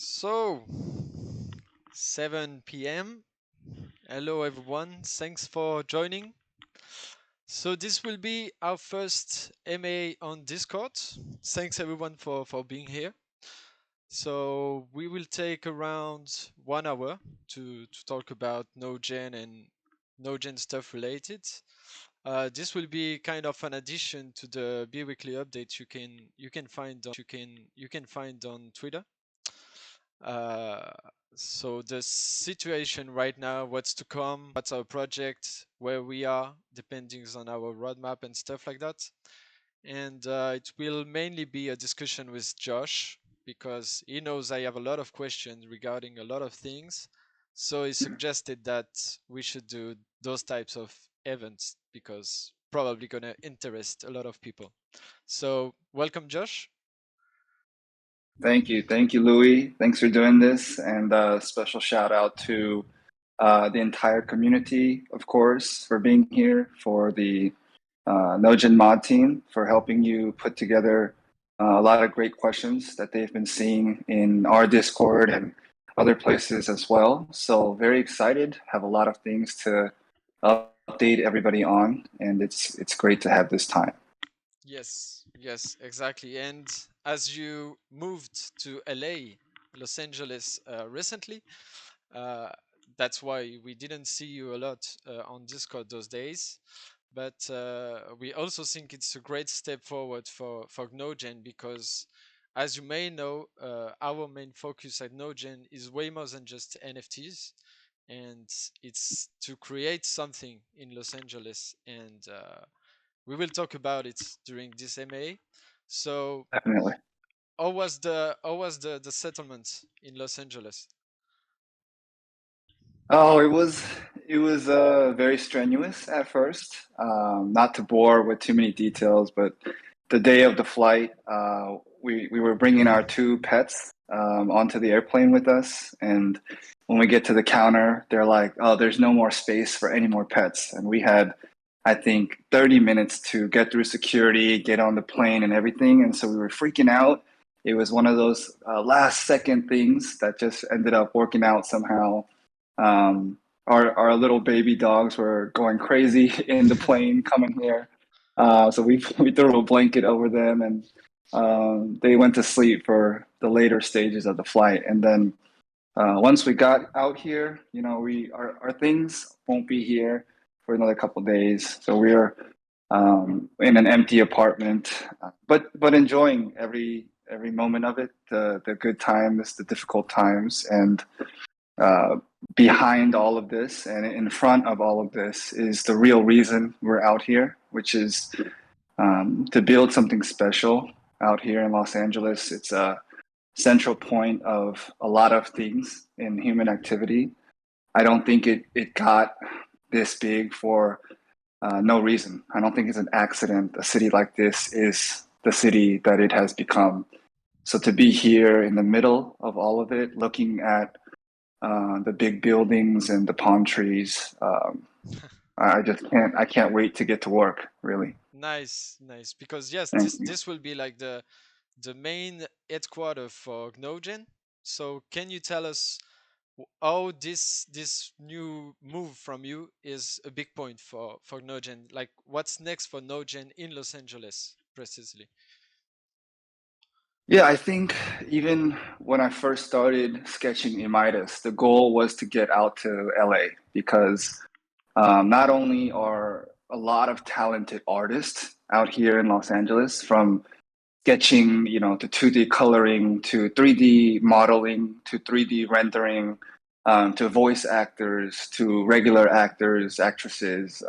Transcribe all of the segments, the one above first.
So, 7 p.m. Hello everyone, thanks for joining. So this will be our first MA on Discord. Thanks everyone for being here. So we will take around 1 hour to talk about Node.js and Node.js stuff related. This will be kind of an addition to the bi-weekly updates you can find on Twitter. Uh, so the situation right now, what's to come, what's our project, where we are, depending on our roadmap and stuff like that. And it will mainly be a discussion with Josh because he knows I have a lot of questions regarding a lot of things. So he suggested that we should do those types of events because probably gonna interest a lot of people. So welcome, Josh. Thank you, Louis. Thanks for doing this, and a special shout out to the entire community, of course, for being here, for the Nojin mod team for helping you put together a lot of great questions that they've been seeing in our Discord and other places as well. So very excited, have a lot of things to update everybody on, and it's great to have this time. Yes, exactly. And as you moved to LA, Los Angeles recently, uh, that's why we didn't see you a lot on Discord those days. But we also think it's a great step forward for Node.js because, as you may know, our main focus at Node.js is way more than just NFTs. And it's to create something in Los Angeles and we will talk about it during this MA. So, Definitely. how was the settlement in Los Angeles? Oh, it was very strenuous at first. Not to bore with too many details, but the day of the flight, we were bringing our two pets onto the airplane with us, and when we get to the counter, they're like, "Oh, there's no more space for any more pets," and we had, I think, 30 minutes to get through security, get on the plane, and everything, and so we were freaking out. It was one of those last second things that just ended up working out somehow. Our little baby dogs were going crazy in the plane coming here. So we threw a blanket over them, and they went to sleep for the later stages of the flight. And then once we got out here, you know, our things won't be here for another couple of days. So we're in an empty apartment, but enjoying every moment of it, the good times, the difficult times, and uh, behind all of this and in front of all of this is the real reason we're out here, which is to build something special out here in Los Angeles. It's a central point of a lot of things in human activity. I don't think it got this big for no reason. I don't think it's an accident. A city like this is the city that it has become. So to be here in the middle of all of it, looking at the big buildings and the palm trees. I can't wait to get to work, really. Nice. Because yes, Thank you. this will be like the main headquarter for Gnogen. So can you tell us how this new move from you is a big point for Nogent? Like what's next for Nogent in Los Angeles precisely? Yeah, I think even when I first started sketching Midas, the goal was to get out to LA because not only are a lot of talented artists out here in Los Angeles, from sketching, you know, to 2D coloring, to 3D modeling, to 3D rendering, to voice actors, to regular actors, actresses.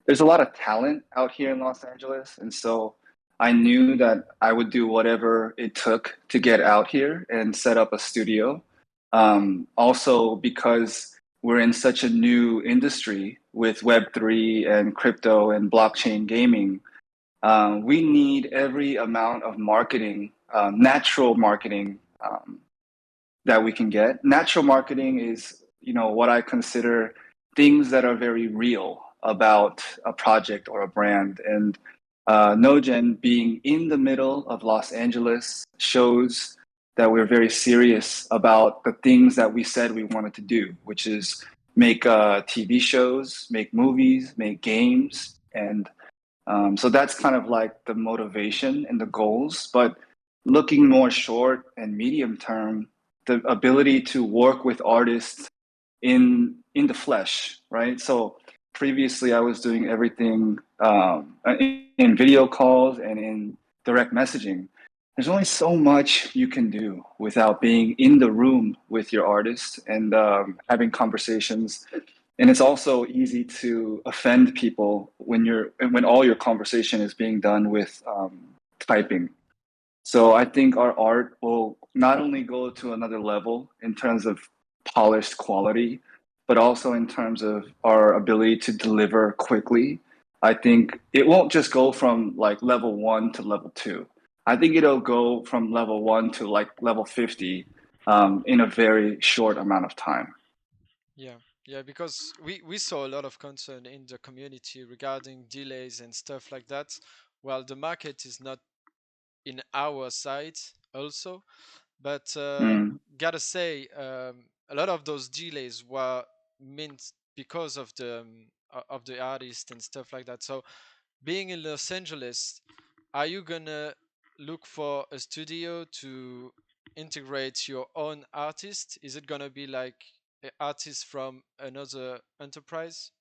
There's a lot of talent out here in Los Angeles, and so I knew that I would do whatever it took to get out here and set up a studio. Also, because we're in such a new industry with Web3 and crypto and blockchain gaming, we need every amount of marketing, natural marketing that we can get. Natural marketing is, you know, what I consider things that are very real about a project or a brand. And Nogen being in the middle of Los Angeles shows that we're very serious about the things that we said we wanted to do, which is make TV shows, make movies, make games. And so that's kind of like the motivation and the goals. But looking more short and medium term, the ability to work with artists in the flesh, right? So previously, I was doing everything in video calls and in direct messaging. There's only so much you can do without being in the room with your artist and having conversations. And it's also easy to offend people when all your conversation is being done with typing. So I think our art will not only go to another level in terms of polished quality, but also in terms of our ability to deliver quickly. I think it won't just go from like level one to level two. I think it'll go from level one to like level 50 in a very short amount of time. Yeah, yeah, because we saw a lot of concern in the community regarding delays and stuff like that. Well, the market is not in our side also, but Mm. gotta say, a lot of those delays were meant because of the artist and stuff like that. So, being in Los Angeles, are you gonna look for a studio to integrate your own artist? Is it gonna be like an artist from another enterprise?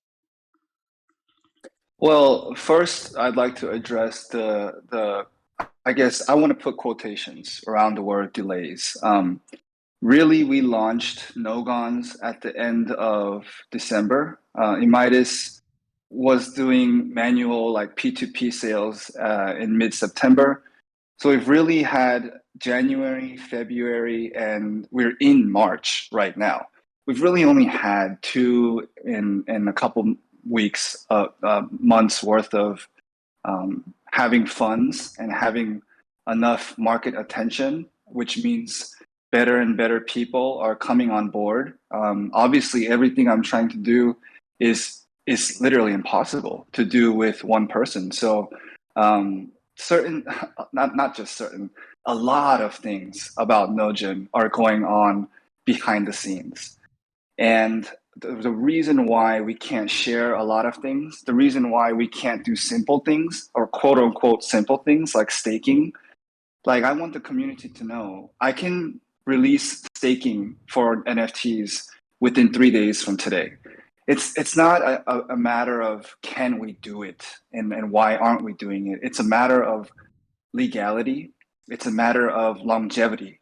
Well, first, I'd like to address the I guess I want to put quotations around the word delays. Really, we launched Nogons at the end of December. Imitis was doing manual like P2P sales in mid-September. So we've really had January, February, and we're in March right now. We've really only had two in a couple weeks, months worth of having funds and having enough market attention, which means better and better people are coming on board. Obviously, everything I'm trying to do is literally impossible to do with one person. So certain, not just certain, a lot of things about Nojin are going on behind the scenes. And the reason why we can't share a lot of things, the reason why we can't do simple things or quote unquote simple things like staking, like I want the community to know I can release staking for NFTs within 3 days from today. It's not a matter of can we do it and why aren't we doing it. It's a matter of legality. It's a matter of longevity.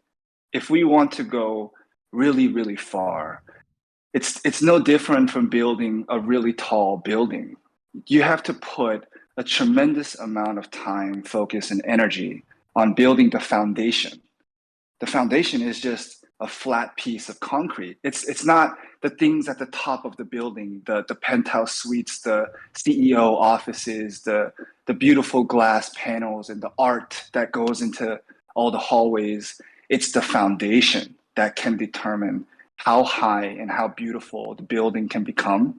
If we want to go really, really far, it's no different from building a really tall building. You have to put a tremendous amount of time, focus, and energy on building the foundation. The foundation is just a flat piece of concrete. It's not the things at the top of the building, the penthouse suites, the CEO offices, the beautiful glass panels and the art that goes into all the hallways. It's the foundation that can determine how high and how beautiful the building can become.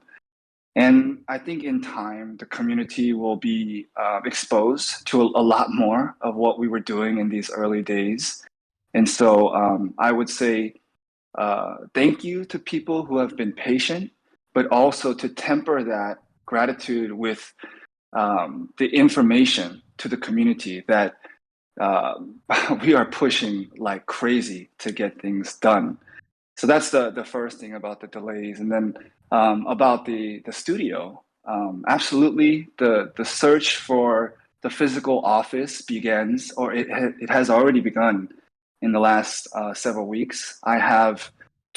And I think in time, the community will be exposed to a lot more of what we were doing in these early days. And so I would say thank you to people who have been patient, but also to temper that gratitude with the information to the community that uh, we are pushing like crazy to get things done. So that's the first thing about the delays, and then about the studio. Absolutely, the search for the physical office begins, or it has already begun in the last several weeks. I have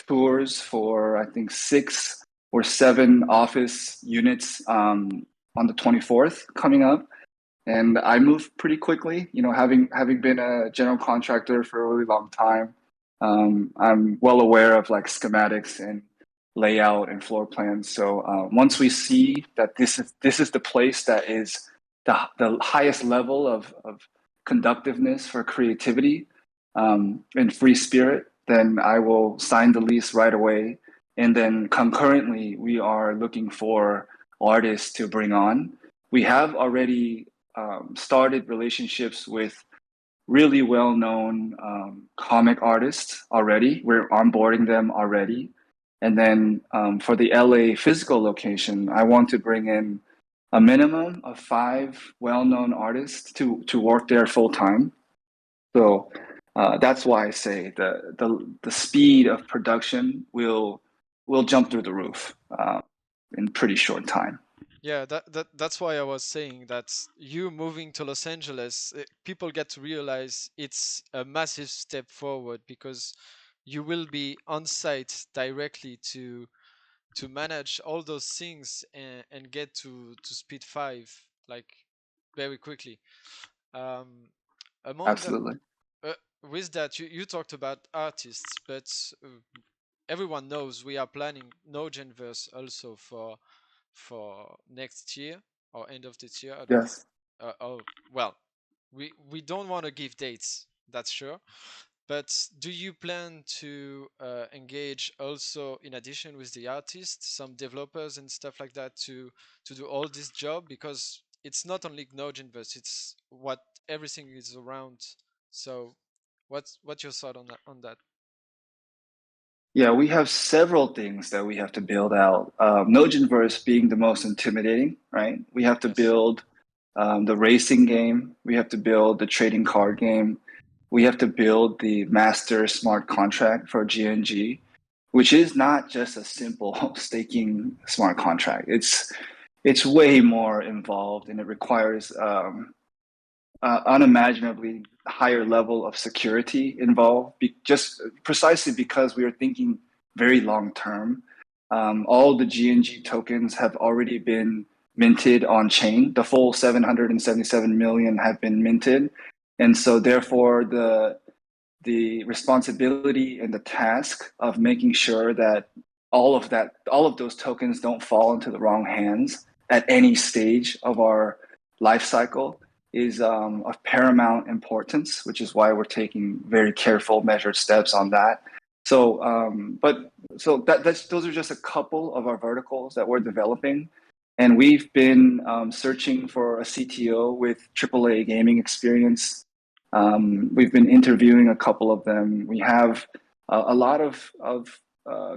tours for I think 6 or 7 office units on the 24th coming up, and I move pretty quickly. You know, having been a general contractor for a really long time, I'm well aware of like schematics and layout and floor plans. So once we see that this is the place that is the highest level of conductiveness for creativity and free spirit, then I will sign the lease right away. And then concurrently, we are looking for artists to bring on. We have already started relationships with really well-known comic artists already. We're onboarding them already. And then for the LA physical location, I want to bring in a minimum of five well-known artists to work there full time. So that's why I say the speed of production will jump through the roof in pretty short time. Yeah, that's why I was saying that you moving to Los Angeles, people get to realize it's a massive step forward because you will be on site directly to manage all those things and get to speed 5 like very quickly. Um, among the Absolutely. uh, with that, you talked about artists, but everyone knows we are planning no Genverse also for next year or end of this year. I don't. Yes. Oh well, we don't want to give dates. That's sure. But do you plan to engage also, in addition with the artists, some developers and stuff like that to do all this job? Because it's not only Gnogenverse, it's what everything is around. So, what's your thought on that? Yeah, we have several things that we have to build out. Nogenverse being the most intimidating, right? We have to Yes. build the racing game. We have to build the trading card game. We have to build the master smart contract for GNG, which is not just a simple staking smart contract. It's way more involved, and it requires unimaginably higher level of security involved, just precisely because we are thinking very long term. All the GNG tokens have already been minted on chain. The full 777 million have been minted. And so therefore the responsibility and the task of making sure that all of those tokens don't fall into the wrong hands at any stage of our life cycle is of paramount importance, which is why we're taking very careful, measured steps on that. So, those are just a couple of our verticals that we're developing, and we've been searching for a CTO with AAA gaming experience. We've been interviewing a couple of them. We have a lot of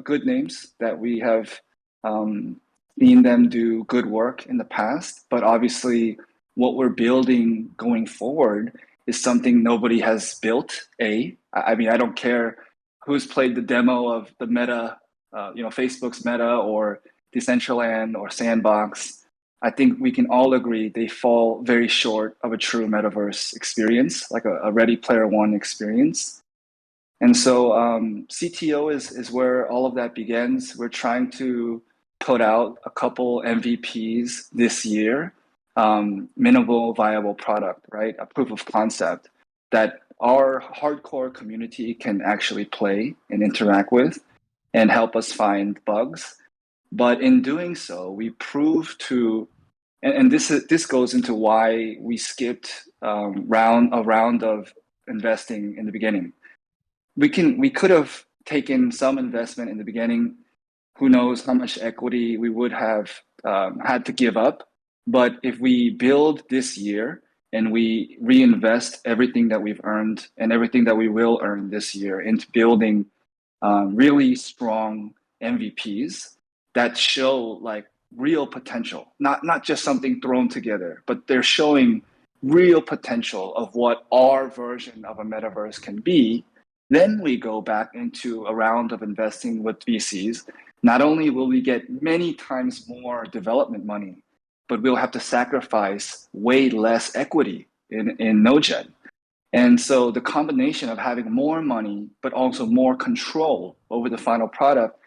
good names that we have um, seen them do good work in the past, but obviously what we're building going forward is something nobody has built. I mean, I don't care who's played the demo of the Meta, Facebook's Meta or Decentraland or Sandbox. I think we can all agree they fall very short of a true metaverse experience, like a Ready Player One experience. And so CTO is where all of that begins. We're trying to put out a couple MVPs this year, minimal viable product, right? A proof of concept that our hardcore community can actually play and interact with and help us find bugs. But in doing so, we prove to, and this goes into why we skipped a round of investing in the beginning. We could have taken some investment in the beginning. Who knows how much equity we would have had to give up. But if we build this year and we reinvest everything that we've earned and everything that we will earn this year into building really strong MVPs that show like real potential, not just something thrown together, but they're showing real potential of what our version of a metaverse can be. Then we go back into a round of investing with VCs. Not only will we get many times more development money, but we'll have to sacrifice way less equity in NoGen. And so the combination of having more money, but also more control over the final product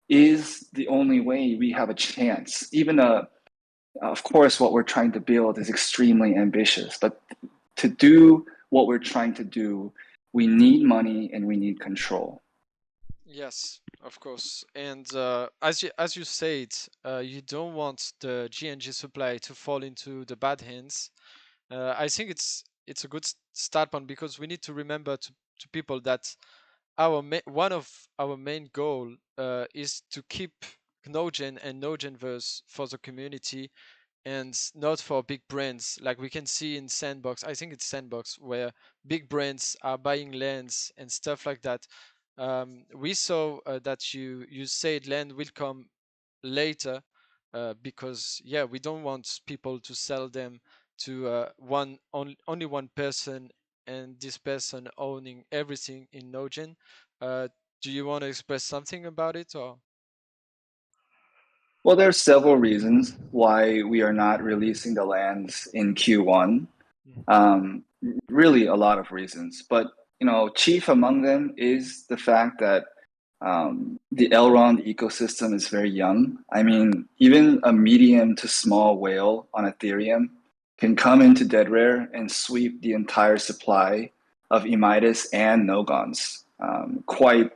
is the only way we have a chance. Of course, what we're trying to build is extremely ambitious, but to do what we're trying to do, we need money and we need control. Yes, of course. And as you said, you don't want the GNG supply to fall into the bad hands. I think it's a good start point because we need to remember to people that one of our main goal is to keep Gnogen and Nogenverse for the community and not for big brands like we can see in Sandbox. I think it's Sandbox where big brands are buying lands and stuff like that. We saw that you said land will come later because yeah, we don't want people to sell them to only one person, and this person owning everything in Nogin. Uh, do you want to express something about it or? Well, there are several reasons why we are not releasing the lands in Q1. Mhm. Um, Really, a lot of reasons, but chief among them is the fact that the Elrond ecosystem is very young. I mean, even a medium to small whale on Ethereum can come into dead rare and sweep the entire supply of Emitis and Nogons quite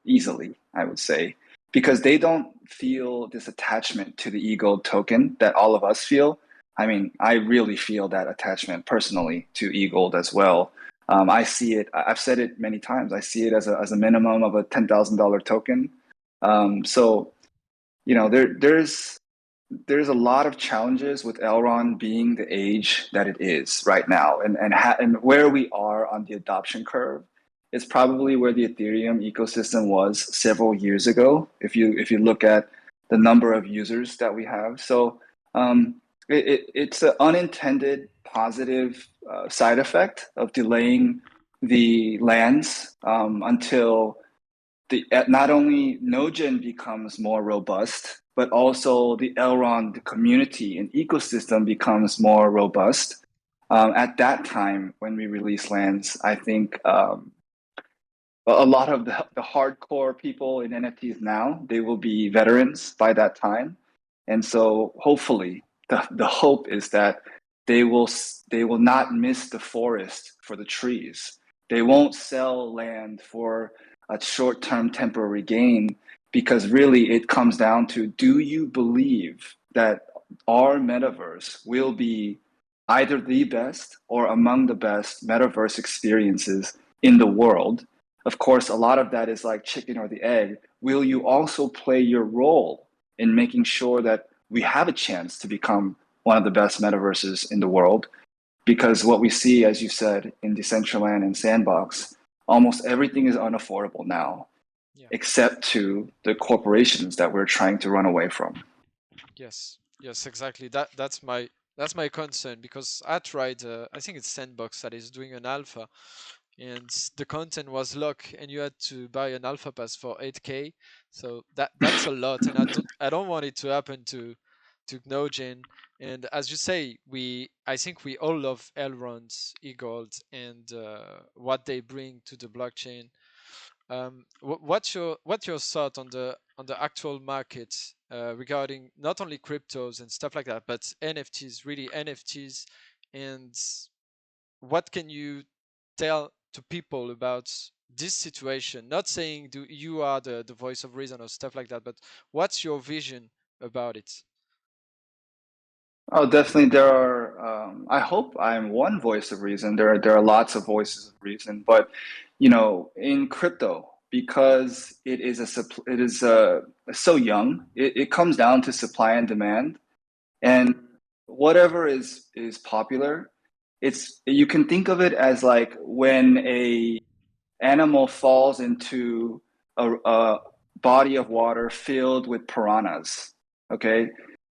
easily, I would say, because they don't feel this attachment to the e-gold token that all of us feel. I mean, I really feel that attachment personally to e-gold as well. I see it. I've said it many times. I see it as a minimum of a $10,000 token. So there's a lot of challenges with Elrond being the age that it is right now, and where we are on the adoption curve is probably where the Ethereum ecosystem was several years ago. If you look at the number of users that we have, so it's an unintended positive side effect of delaying the lands until not only Nogen becomes more robust, but also the Elrond community and ecosystem becomes more robust. At that time, when we release lands, I think a lot of the hardcore people in NFTs now, they will be veterans by that time. And so hopefully the hope is that they will not miss the forest for the trees. They won't sell land for a short-term temporary gain because really it comes down to, do you believe that our metaverse will be either the best or among the best metaverse experiences in the world? Of course, a lot of that is like chicken or the egg. Will you also play your role in making sure that we have a chance to become one of the best metaverses in the world? Because what we see, as you said, in Decentraland and Sandbox, almost everything is unaffordable now, Yeah. except to the corporations that we're trying to run away from. Yes, yes, exactly. That's my concern because I tried. I think it's Sandbox that is doing an alpha, and the content was locked, and you had to buy an alpha pass for 8K. So that's a lot, and I don't want it to happen to Gnogen. And as you say, I think we all love Elrond's e-gold and what they bring to the blockchain. What's your thought on the actual market regarding not only cryptos and stuff like that, but NFTs, really NFTs, and what can you tell to people about this situation? Not saying do you are the voice of reason or stuff like that, but what's your vision about it? Oh, definitely. There are. I hope I'm one voice of reason. There are lots of voices of reason, but in crypto, because it is so young, it comes down to supply and demand, and whatever is popular, you can think of it as like when a animal falls into a body of water filled with piranhas. Okay,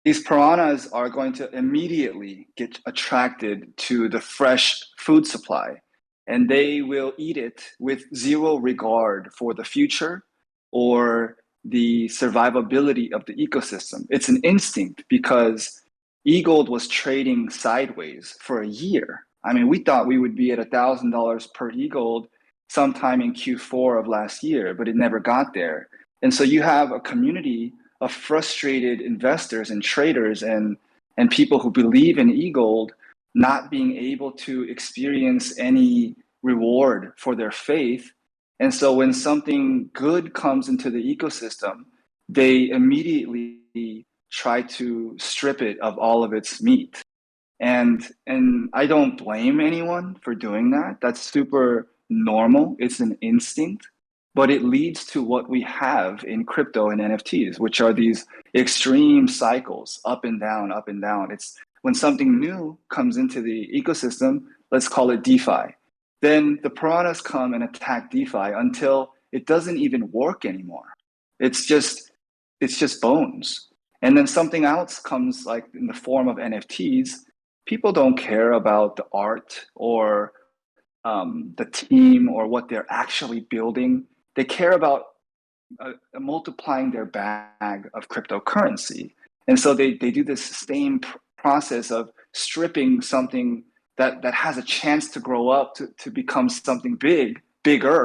these piranhas are going to immediately get attracted to the fresh food supply, and they will eat it with zero regard for the future or the survivability of the ecosystem. It's an instinct because eGold was trading sideways for a year. I mean, we thought we would be at $1,000 per eGold sometime in Q4 of last year, but it never got there. And so you have a community of frustrated investors and traders and people who believe in eGold not being able to experience any reward for their faith. And so when something good comes into the ecosystem, they immediately try to strip it of all of its meat. And I don't blame anyone for doing that. That's super normal. It's an instinct. but it leads to what we have in crypto and NFTs, which are these extreme cycles, up and down, up and down. It's when something new comes into the ecosystem, let's call it DeFi. Then the piranhas come and attack DeFi until it doesn't even work anymore. It's just it's just bones. And then something else comes like in the form of NFTs. People don't care about the art or the team or what they're actually building. They care about multiplying their bag of cryptocurrency. And so they do this same process of stripping something that has a chance to grow up to become something bigger,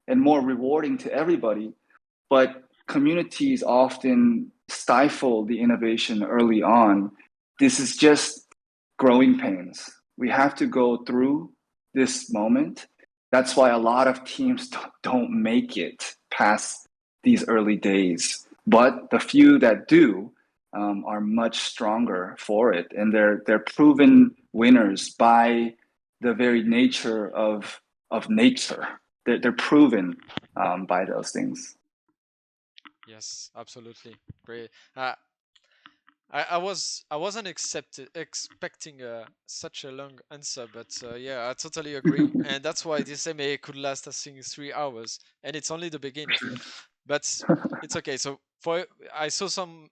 and more rewarding to everybody. But communities often stifle the innovation early on. This is just growing pains. We have to go through this moment. That's why a lot of teams don't make it past these early days. But the few that do are much stronger for it, and they're proven winners by the very nature of nature. They're proven by those things. Yes, absolutely. Great. I wasn't expecting such a long answer, but yeah, I totally agree, and that's why this MA could last, I think, 3 hours, and it's only the beginning. But it's okay. So for I saw some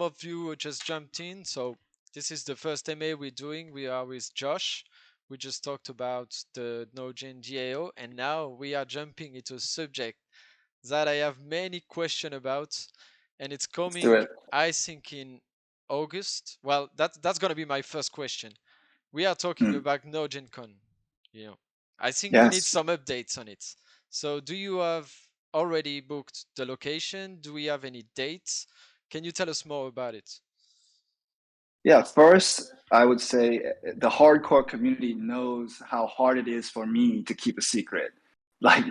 of you who just jumped in. So this is the first MA we're doing. We are with Josh. We just talked about the Node.js DAO, and now we are jumping into a subject that I have many questions about, and it's Let's do coming, it. I think, in August. Well, that's gonna be my first question. We are talking Hmm. about NodeGenCon. You know, I think we need Yes. some updates on it. So, do you have already booked the location? Do we have any dates? Can you tell us more about it? Yeah, first, I would say the hardcore community knows how hard it is for me to keep a secret. Like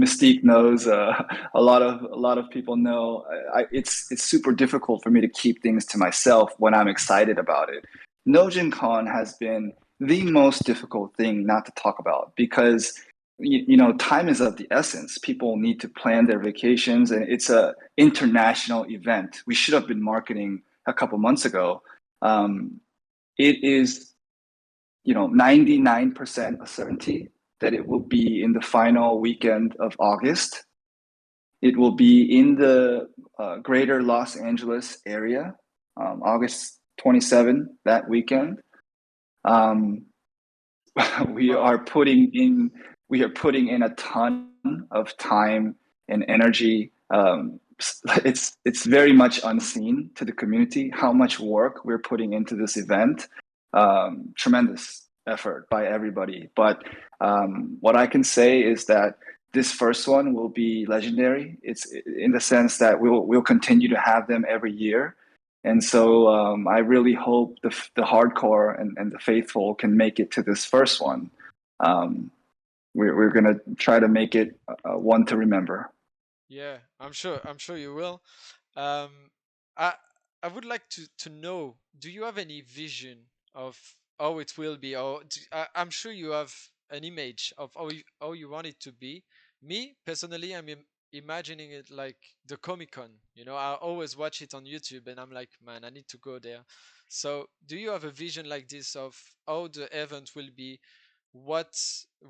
Mystique knows, a lot of people know. It's super difficult for me to keep things to myself when I'm excited about it. Con has been the most difficult thing not to talk about because time is of the essence. People need to plan their vacations, and it's a international event. We should have been marketing a couple months ago. um, it is 99% a certainty that it will be in the final weekend of August. It will be in the greater Los Angeles area, August 27, that weekend. Um, we Wow. are putting in we are putting in a ton of time and energy. It's very much unseen to the community how much work we're putting into this event. Tremendous effort by everybody. But what I can say is that this first one will be legendary. It's in the sense that we'll continue to have them every year. And so I really hope the hardcore and the faithful can make it to this first one. Um, we're gonna try to make it one to remember. Yeah, I'm sure. I'm sure you will. Um, I I would like to know. Do you have any vision of how it will be? Or I'm sure you have an image of how you want it to be. Me personally, I'm imagining it like the Comic Con. You know, I always watch it on YouTube, and I'm like, man, I need to go there. So, do you have a vision like this of how the event will be? What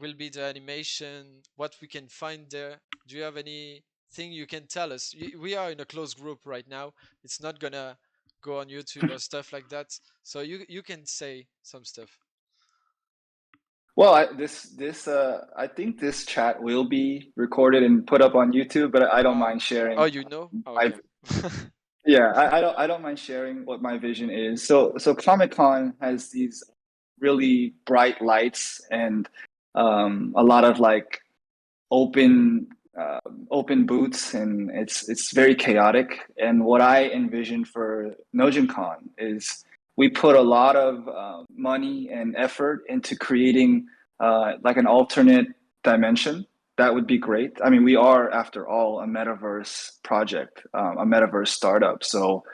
will be the animation? What we can find there? Do you have anything you can tell us? We are in a closed group right now. It's not gonna go on YouTube or stuff like that. So you can say some stuff. Well, I think this chat will be recorded and put up on YouTube, but I don't Uh, mind oh, sharing. you know? Oh, I okay. Yeah, I don't mind sharing what my vision is. So Comic Con has these really bright lights and a lot of like open uh, open booths, and it's very chaotic. And what I envision for Con is we put a lot of money and effort into creating like an alternate dimension. That would be great. I mean, we are, after all, a metaverse project, a metaverse startup. So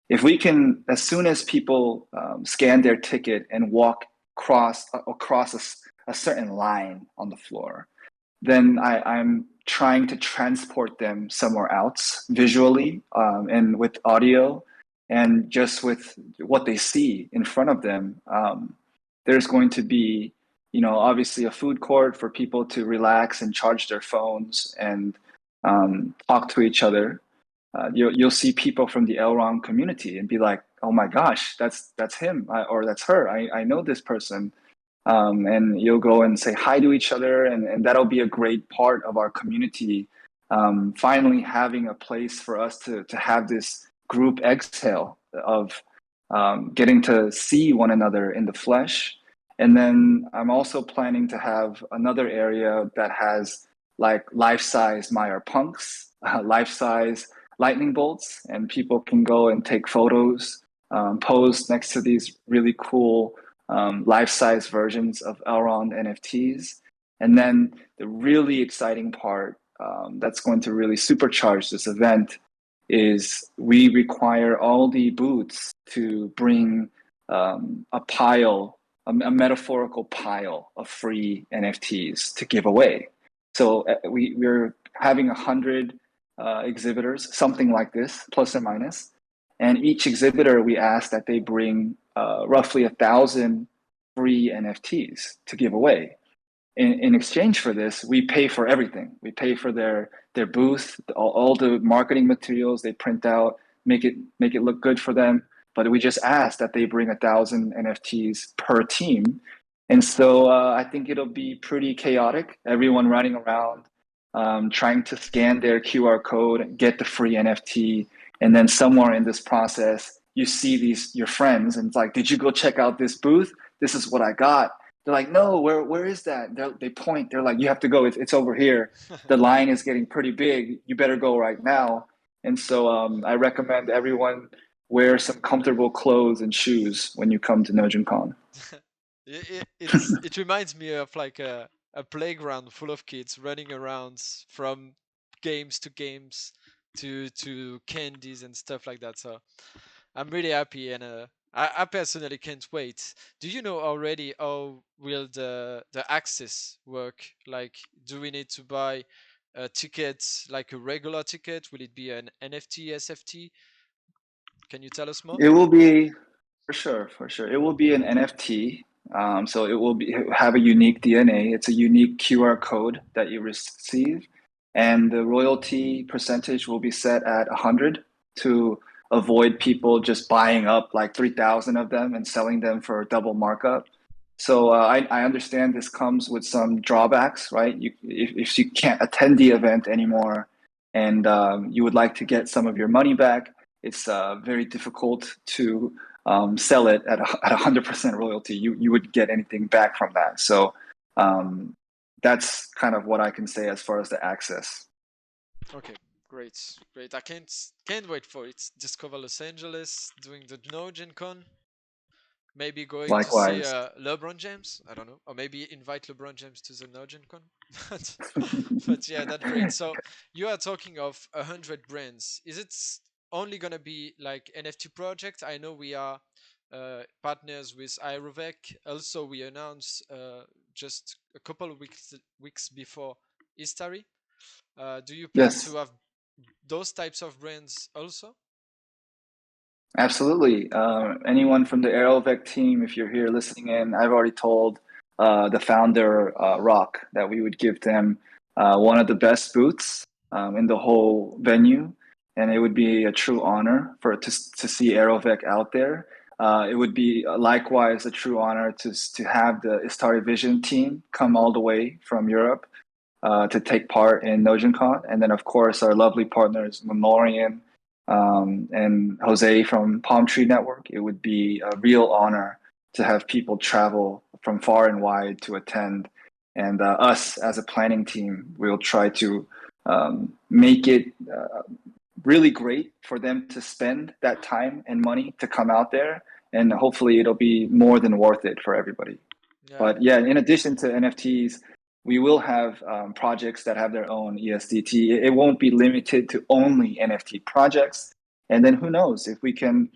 if we can, as soon as people scan their ticket and walk across a certain line on the floor, then I'm trying to transport them somewhere else visually, and with audio, and just with what they see in front of them. There's going to be, obviously a food court for people to relax and charge their phones and talk to each other. You'll see people from the Elrond community and be like, "Oh my gosh, that's him, or that's her. I know this person." And you'll go and say hi to each other, and that'll be a great part of our community. Finally, having a place for us to have this group exhale of getting to see one another in the flesh. And then I'm also planning to have another area that has like life-size Meyer punks, life-size lightning bolts, and people can go and take photos, pose next to these really cool life-size versions of Elrond NFTs. And then the really exciting part that's going to really supercharge this event is we require all the booths to bring a metaphorical pile of free NFTs to give away. So we're having 100 exhibitors, something like this, plus or minus. And each exhibitor, we ask that they bring roughly 1,000 free NFTs to give away. In exchange for this, we pay for everything. We pay for their booth, all the marketing materials they print out, make it look good for them. But we just ask that they bring 1,000 NFTs per team. And so I think it'll be pretty chaotic. Everyone running around, trying to scan their QR code, get the free NFT, and then somewhere in this process, you see your friends, and it's like, did you go check out this booth? This is what I got. They're like, no, where is that? They point. They're like, you have to go. It's over here. The line is getting pretty big. You better go right now. And so I recommend everyone wear some comfortable clothes and shoes when you come to NojinCon. It reminds me of like a playground full of kids running around from games to games to candies and stuff like that. So I'm really happy, and I personally can't wait. Do you know already how will the access work? Like, do we need to buy a ticket like a regular ticket? Will it be an NFT, SFT? Can you tell us more? It will be for sure, for sure. It will be an NFT. So it will have a unique DNA. It's a unique QR code that you receive, and the royalty percentage will be set at 100 to avoid people just buying up like 3,000 of them and selling them for double markup. So I understand this comes with some drawbacks, right? If you can't attend the event anymore, and you would like to get some of your money back, it's very difficult to sell it at 100% royalty. You would get anything back from that. So um, that's kind of what I can say as far as the access. Okay, great, great. I can't wait for it. Discover Los Angeles, doing the No Gen Con. Maybe going to see Likewise. LeBron James. I don't know, or maybe invite LeBron James to the No Gen Con. but but yeah, that's great. So you are talking of 100 brands. Is it only gonna be like NFT project? I know we are partners with Aerovec. Also, we announced just a couple of weeks before History. Do you plan to Yes. have those types of brands also? Absolutely. Anyone from the Aerovec team, if you're here listening in, I've already told the founder, Rock, that we would give them one of the best booths in the whole venue. And it would be a true honor to see Aerovec out there. It would be likewise a true honor to have the Istari Vision team come all the way from Europe to take part in NojinCon. And then, of course, our lovely partners, Memorian and Jose from Palm Tree Network. It would be a real honor to have people travel from far and wide to attend. And us as a planning team, we'll try to make it really great for them to spend that time and money to come out there. And hopefully it'll be more than worth it for everybody. Yeah. But yeah, in addition to NFTs, we will have projects that have their own ESDT. It won't be limited to only NFT projects. And then who knows if we can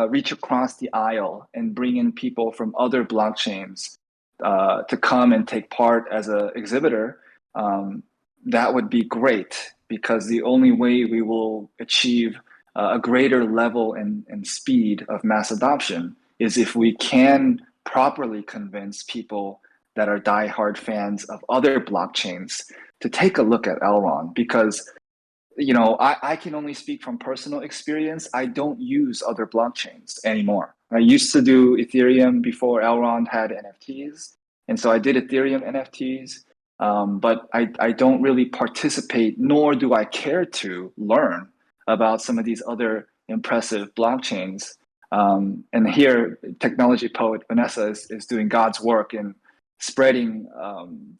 reach across the aisle and bring in people from other blockchains to come and take part as an exhibitor. Um, that would be great because the only way we will achieve a greater level and speed of mass adoption is if we can properly convince people that are diehard fans of other blockchains to take a look at Elrond because I can only speak from personal experience. I don't use other blockchains anymore. I used to do Ethereum before Elrond had NFTs. And so I did Ethereum NFTs, but I don't really participate, nor do I care to learn about some of these other impressive blockchains. And here, technology poet Vanessa is doing God's work in spreading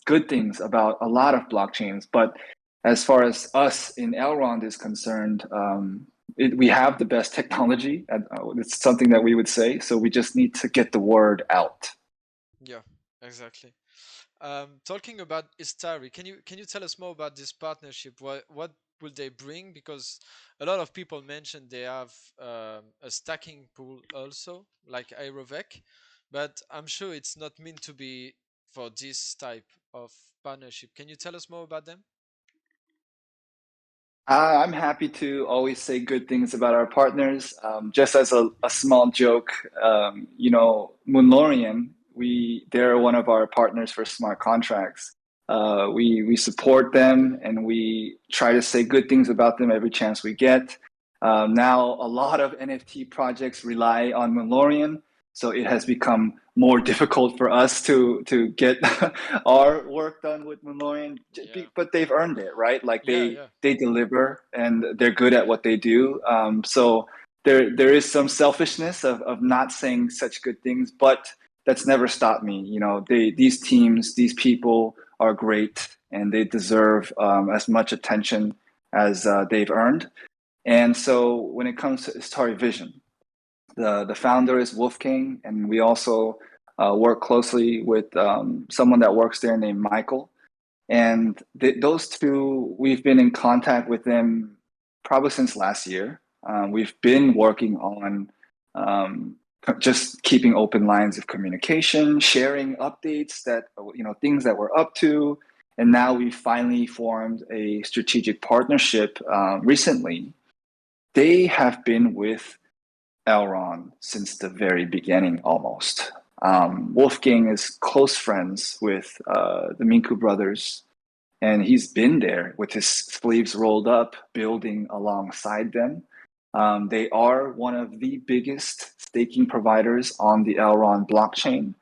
good things about a lot of blockchains. But as far as us in Elrond is concerned, we have the best technology. It's something that we would say. So we just need to get the word out. Yeah, exactly. Talking about Istari, can you tell us more about this partnership? What will they bring? Because a lot of people mentioned they have a stacking pool also, like Aerovec, but I'm sure it's not meant to be for this type of partnership. Can you tell us more about them? I'm happy to always say good things about our partners. Just as a small joke, Moonlorian, they're one of our partners for smart contracts. We support them and we try to say good things about them every chance we get. Now, a lot of NFT projects rely on Moonlorian, so it has become more difficult for us to get our work done with Moonlorian, Yeah, but they've earned it, right? Like yeah, they yeah, they deliver and they're good at what they do. So there is some selfishness of not saying such good things, but that's never stopped me. These teams, these people are great, and they deserve as much attention as they've earned. And so when it comes to Story Vision, the founder is Wolfgang, and we also work closely with someone that works there named Michael. And those two, we've been in contact with them probably since last year. We've been working on um, just keeping open lines of communication, sharing updates that, things that we're up to. And now we finally formed a strategic partnership recently. They have been with Elrond since the very beginning almost. Wolfgang is close friends with the Minku brothers, and he's been there with his sleeves rolled up, building alongside them. They are one of the biggest staking providers on the Elrond blockchain.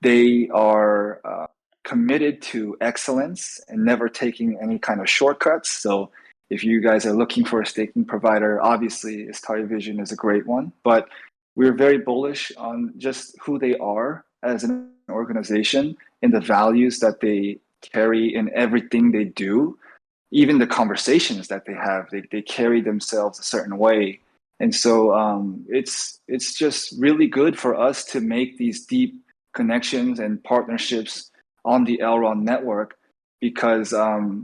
They are committed to excellence and never taking any kind of shortcuts. So if you guys are looking for a staking provider, obviously Istari Vision is a great one. But we're very bullish on just who they are as an organization and the values that they carry in everything they do. Even the conversations that they have, they carry themselves a certain way. And so it's just really good for us to make these deep connections and partnerships on the Elrond network because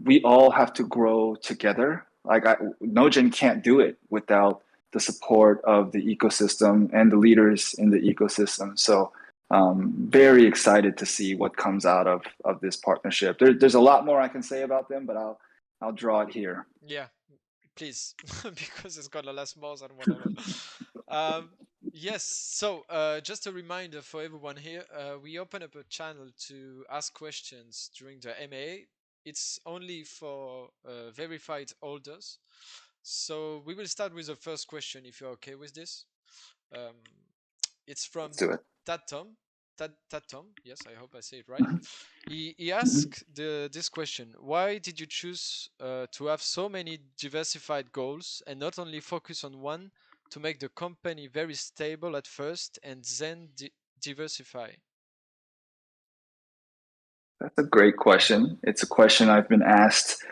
we all have to grow together. Like Nogen can't do it without the support of the ecosystem and the leaders in the ecosystem. So very excited to see what comes out of this partnership. There's a lot more I can say about them, but I'll draw it here. yeah. Please, because it's gonna last more than 1 hour. Um, yes, so just a reminder for everyone here, we open up a channel to ask questions during the MA. It's only for verified holders. So we will start with the first question if you're okay with this. Um, it's from Let's do it. Tatom. Tatom, yes, I hope I say it right. He asked this question: why did you choose to have so many diversified goals and not only focus on one to make the company very stable at first and then diversify? That's a great question. It's a question I've been asked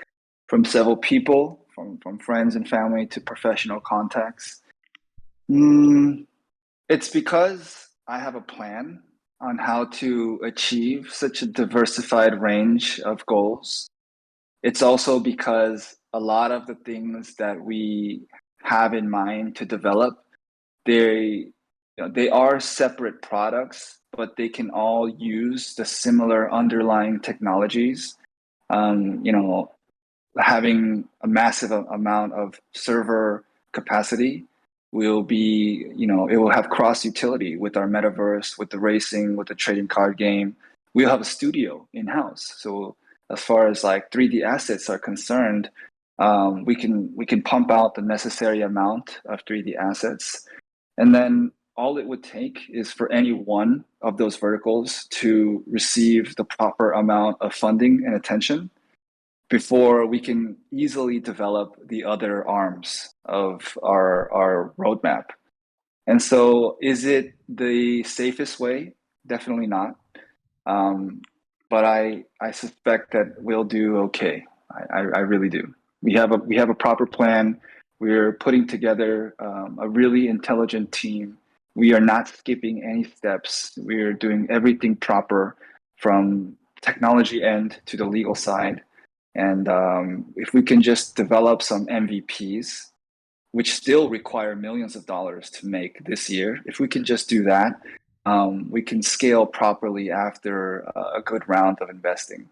from several people, from friends and family to professional contacts. Mm, it's because I have a plan on how to achieve such a diversified range of goals. It's also because a lot of the things that we have in mind to develop, they are separate products, but they can all use the similar underlying technologies. You know, having a massive amount of server capacity will be, it will have cross utility with our metaverse, with the racing, with the trading card game. We'll have a studio in house. So as far as like 3D assets are concerned, we can pump out the necessary amount of 3D assets, and then all it would take is for any one of those verticals to receive the proper amount of funding and attention before we can easily develop the other arms of our roadmap. And so, is it the safest way? Definitely not. Um, but I suspect that we'll do okay. I really do. We have a proper plan. We're putting together a really intelligent team. We are not skipping any steps. We're doing everything proper from technology end to the legal side. And if we can just develop some MVPs, which still require millions of dollars to make this year, if we can just do that, we can scale properly after a good round of investing.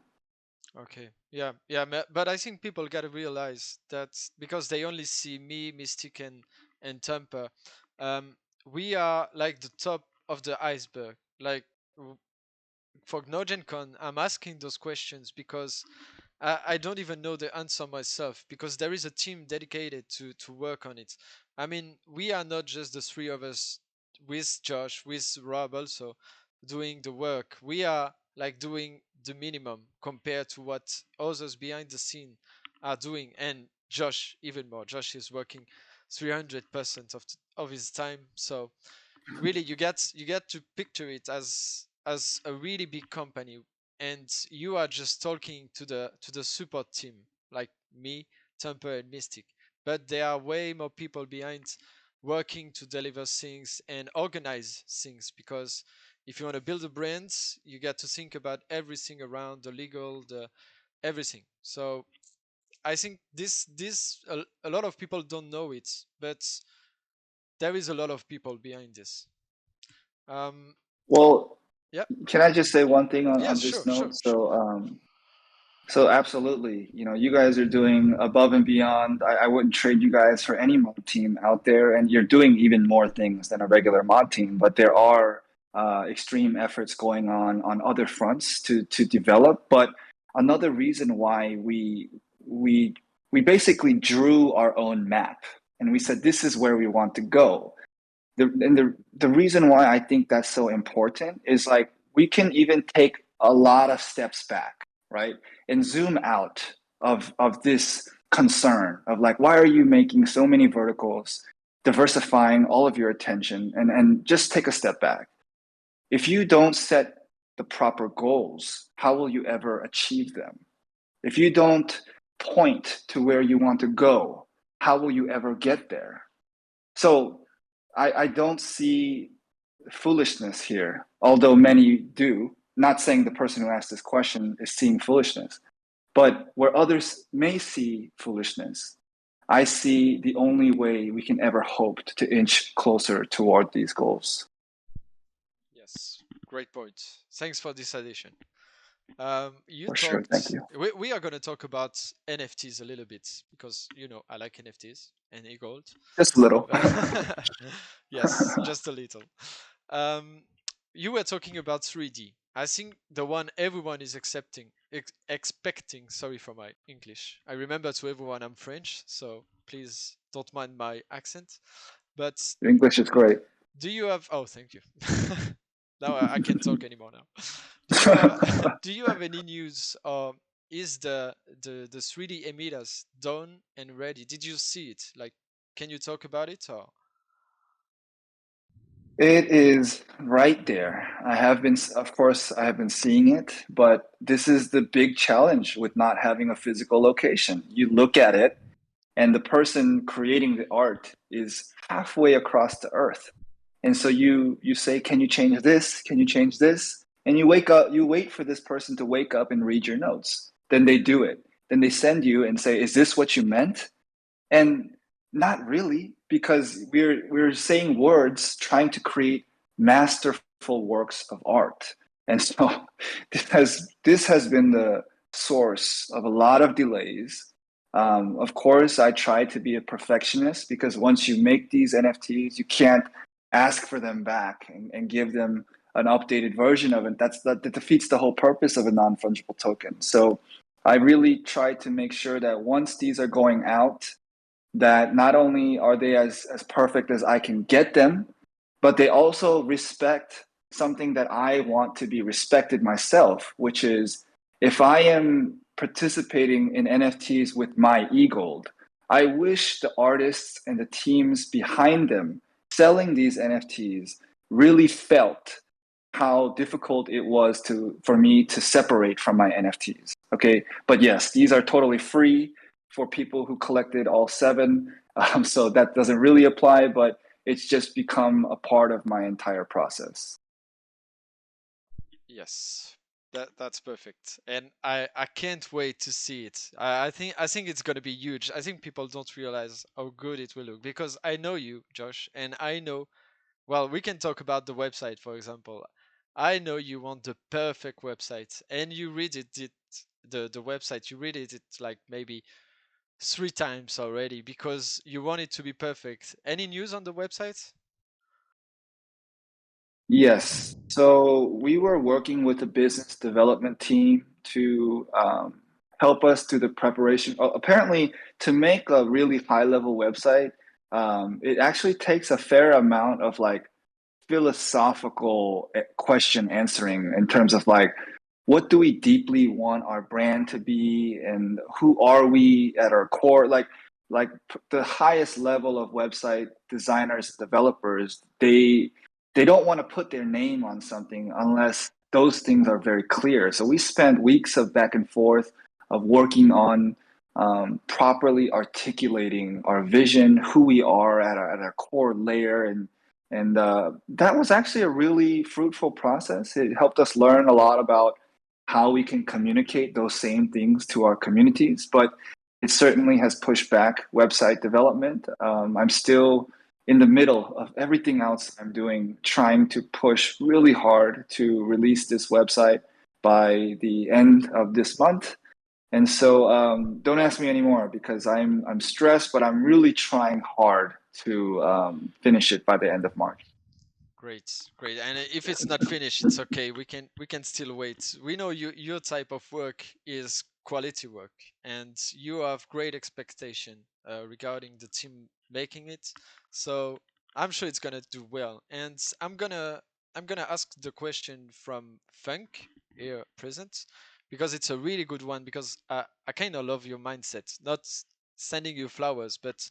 Okay. Yeah. Yeah. But I think people gotta realize that because they only see me, Mystic, and Temper, we are like the top of the iceberg. Like for GnogenCon, I'm asking those questions because I don't even know the answer myself because there is a team dedicated to work on it. I mean, we are not just the three of us with Josh, with Rob also doing the work. We are like doing the minimum compared to what others behind the scene are doing. And Josh, even more. Josh is working 300% of his time. So really you get to picture it as a really big company, and you are just talking to the support team like me, Temper, and Mystic, but there are way more people behind working to deliver things and organize things, because if you want to build a brand, you got to think about everything around the legal, the everything. So I think this a lot of people don't know it, but there is a lot of people behind this. um Well, yeah. can I just say one thing on Yes, this sure, note? sure, sure. So absolutely, you guys are doing above and beyond. I wouldn't trade you guys for any mod team out there, and you're doing even more things than a regular mod team. But there are extreme efforts going on other fronts to develop. But another reason why we we basically drew our own map, and we said this is where we want to go. The reason why I think that's so important is like we can even take a lot of steps back, right? And zoom out of this concern of like, why are you making so many verticals, diversifying all of your attention, and just take a step back. If you don't set the proper goals, how will you ever achieve them? If you don't point to where you want to go, how will you ever get there? So I don't see foolishness here, although many do. Not saying the person who asked this question is seeing foolishness, but where others may see foolishness, I see the only way we can ever hope to inch closer toward these goals. Yes, great point. Thanks for this addition. You For sure. Thank talked. you. We are going to talk about NFTs a little bit because I like NFTs and e-gold. Just a little. Yes, just a little. Um, you were talking about 3D. I think the one everyone is expecting. Sorry for my English. I remember to everyone I'm French, so please don't mind my accent. But Your English is great. do you have? Oh, thank you. Now I can't talk anymore now. Do you have do you have any news? Is the 3D emitters done and ready? Did you see it? Like, can you talk about it or? It is right there. Of course, I have been seeing it, but this is the big challenge with not having a physical location. You look at it, and the person creating the art is halfway across the earth. And so you say, "Can you change this? Can you change this?" And you wait for this person to wake up and read your notes. Then they do it. Then they send you and say, "Is this what you meant?" And not really, because we're saying words trying to create masterful works of art. And so this has been the source of a lot of delays. Of course, I try to be a perfectionist because once you make these NFTs, you can't ask for them back and give them an updated version of it. That defeats the whole purpose of a non-fungible token. So I really try to make sure that once these are going out, that not only are they as perfect as I can get them, but they also respect something that I want to be respected myself, which is if I am participating in NFTs with my e-gold, I wish the artists and the teams behind them selling these NFTs really felt how difficult it was for me to separate from my NFTs. Okay, but yes, these are totally free for people who collected all seven. So that doesn't really apply, but it's just become a part of my entire process. Yes, that's perfect, and I can't wait to see it. I think it's gonna be huge. I think people don't realize how good it will look because I know you, Josh, and I know. Well, we can talk about the website, for example. I know you want the perfect website, and you read the website. You read it like maybe 3 times already because you want it to be perfect. Any news on the website? Yes. So we were working with the business development team to help us do the preparation. Apparently, to make a really high level website, it actually takes a fair amount of like philosophical question answering in terms of like what do we deeply want our brand to be and who are we at our core, like the highest level of website designers, developers, they don't want to put their name on something unless those things are very clear. So we spent weeks of back and forth of working on properly articulating our vision, who we are at our core layer, and that was actually a really fruitful process. It helped us learn a lot about how we can communicate those same things to our communities, but it certainly has pushed back website development. I'm still in the middle of everything else I'm doing, trying to push really hard to release this website by the end of this month. And so don't ask me anymore because I'm stressed, but I'm really trying hard to finish it by the end of March. Great, great. And if it's not finished, it's okay. We can still wait. We know your type of work is quality work, and you have great expectation regarding the team making it. So I'm sure it's gonna do well. And I'm gonna ask the question from Funk here present because it's a really good one because I kind of love your mindset. Not sending you flowers, but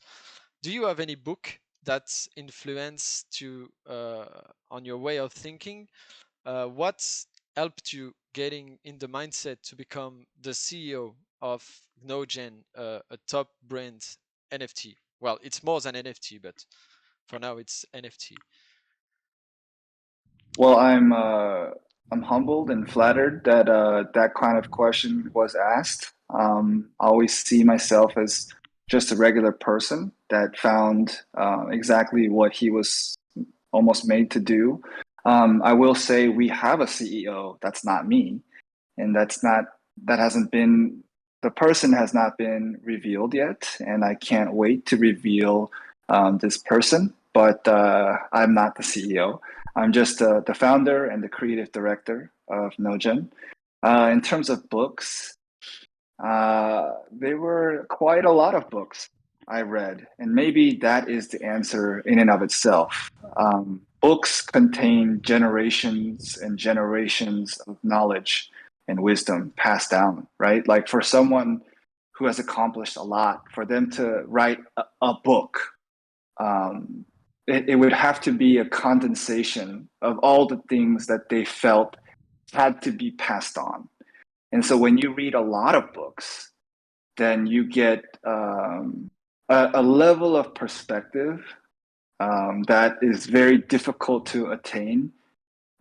do you have any book that influenced you on your way of thinking? What helped you getting in the mindset to become the CEO of GnoGen, a top brand NFT? Well, it's more than NFT, but for now it's NFT. Well, I'm humbled and flattered that that kind of question was asked. I always see myself as just a regular person that found exactly what he was almost made to do. I will say we have a CEO. That's not me, and that hasn't been the person has not been revealed yet, and I can't wait to reveal this person. But I'm not the CEO. I'm just the founder and the creative director of Nogen. In terms of books, there were quite a lot of books I read, and maybe that is the answer in and of itself. Books contain generations and generations of knowledge and wisdom passed down, right? Like for someone who has accomplished a lot, for them to write a book, um, it would have to be a condensation of all the things that they felt had to be passed on. And so when you read a lot of books, then you get a level of perspective that is very difficult to attain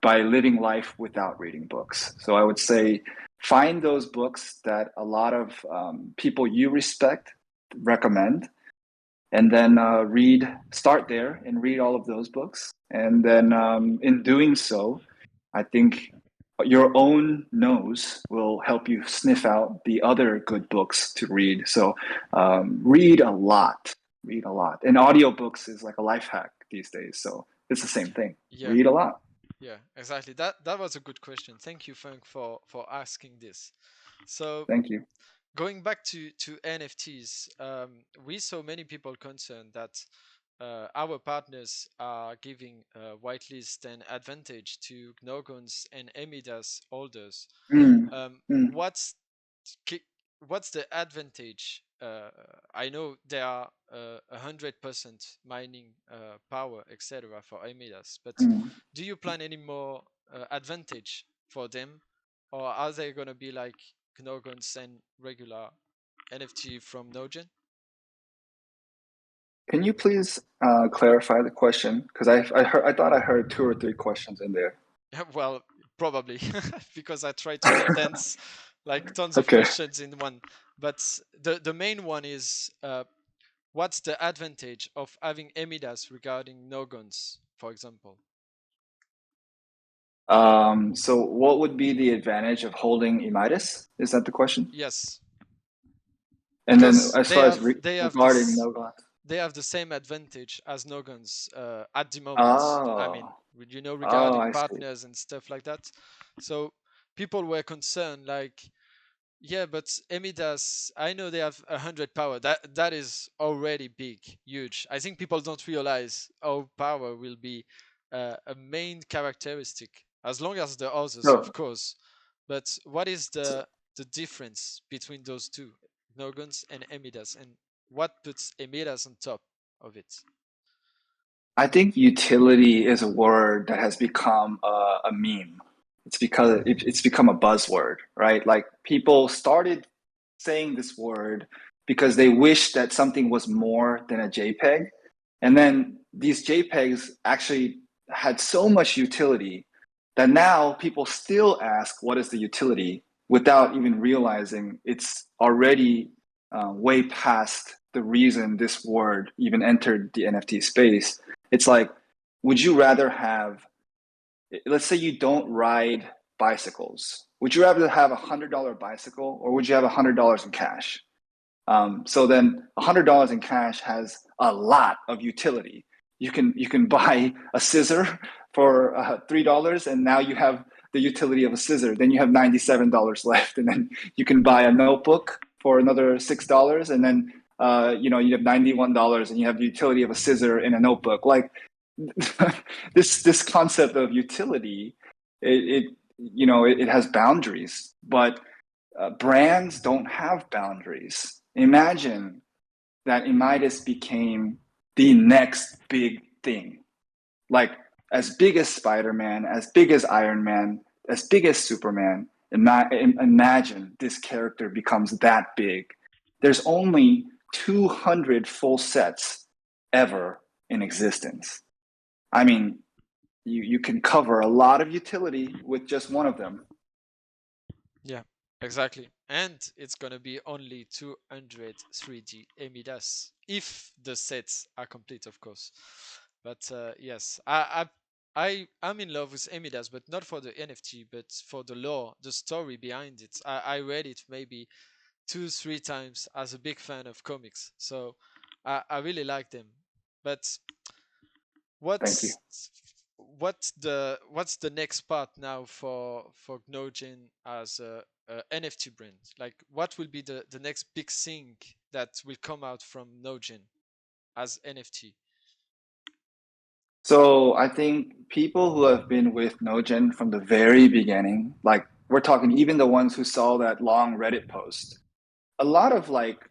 by living life without reading books. So I would say find those books that a lot of people you respect recommend, and then start there and read all of those books. And then in doing so, I think your own nose will help you sniff out the other good books to read. So read a lot, read a lot. And audiobooks is like a life hack these days. So it's the same thing. Yeah, Read a lot. yeah, exactly. That was a good question. Thank you, Frank, for asking this. So Thank you. going back to NFTs, we saw many people concerned that our partners are giving whitelist and advantage to Gnogons and Emidas holders. Mm, Um, mm, what's what's the advantage? I know there are 100% mining power, etc., for Emidas, but mm. do you plan any more advantage for them, or are they gonna be like Gnogons and regular NFT from Nogen? Can you please clarify the question? Because I thought I heard two or three questions in there. Well, probably because I try to condense like tons of Okay. questions in one. But the main one is what's the advantage of having Emidas regarding no guns, for example? So what would be the advantage of holding Emitis? Is that the question? Yes, And then because as far as they have regarding this no glass. they have the same advantage as no guns at the moment. I mean, Oh, oh, regarding I see. partners and stuff like that. So people were concerned, like, yeah, but Emidas, I know they have 100 power. That is already big, huge. I think people don't realize how power will be a main characteristic, as long as the others, of So, course. But what is so the difference between those two, Nogons and Emidas, and what puts Emidas on top of it? I think utility is a word that has become a meme. It's because it's become a buzzword, right? Like people started saying this word because they wish that something was more than a JPEG. And then these JPEGs actually had so much utility that now people still ask, what is the utility, without even realizing it's already way past the reason this word even entered the NFT space. It's like, would you rather have, let's say you don't ride bicycles. Would you rather have $100 bicycle or would you have $100 in cash? So then $100 in cash has a lot of utility. You can buy a scissor for $3, and now you have the utility of a scissor. Then you have $97 left, and then you can buy a notebook for another $6, and then you have $91, and you have the utility of a scissor in a notebook. Like this concept of utility, it has boundaries, but brands don't have boundaries. Imagine that Imidas became the next big thing, like as big as Spider-Man, as big as Iron Man, as big as Superman. Imagine this character becomes that big. There's only 200 full sets ever in existence. I mean, you can cover a lot of utility with just one of them. Yeah, exactly. And it's gonna be only 200 3D Emidas if the sets are complete, of course. But yes, I'm in love with Emidas, but not for the NFT, but for the lore, the story behind it. I read it maybe 2 3 times as a big fan of comics, so I really like them. But Thank you. what's what's the next part now for Gnojin as a NFT brand? Like, what will be the next big thing that will come out from Gnojin as NFT? So I think people who have been with Nogen from the very beginning, like we're talking even the ones who saw that long Reddit post, a lot of like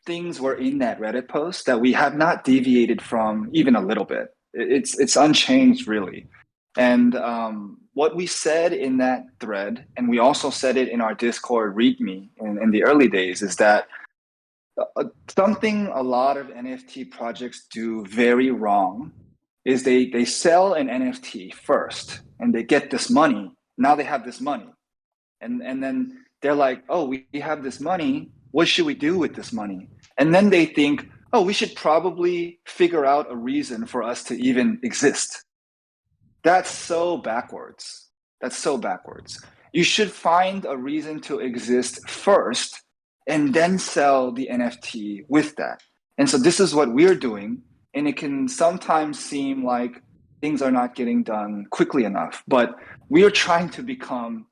things were in that Reddit post that we have not deviated from even a little bit. It's unchanged really. And what we said in that thread, and we also said it in our Discord README in the early days, is that something a lot of NFT projects do very wrong is they sell an NFT first and they get this money. Now they have this money. And then they're like, oh, we have this money. What should we do with this money? And then they think, oh, we should probably figure out a reason for us to even exist. That's so backwards. That's so backwards. You should find a reason to exist first and then sell the NFT with that. And so this is what we're doing. And it can sometimes seem like things are not getting done quickly enough, but we are trying to become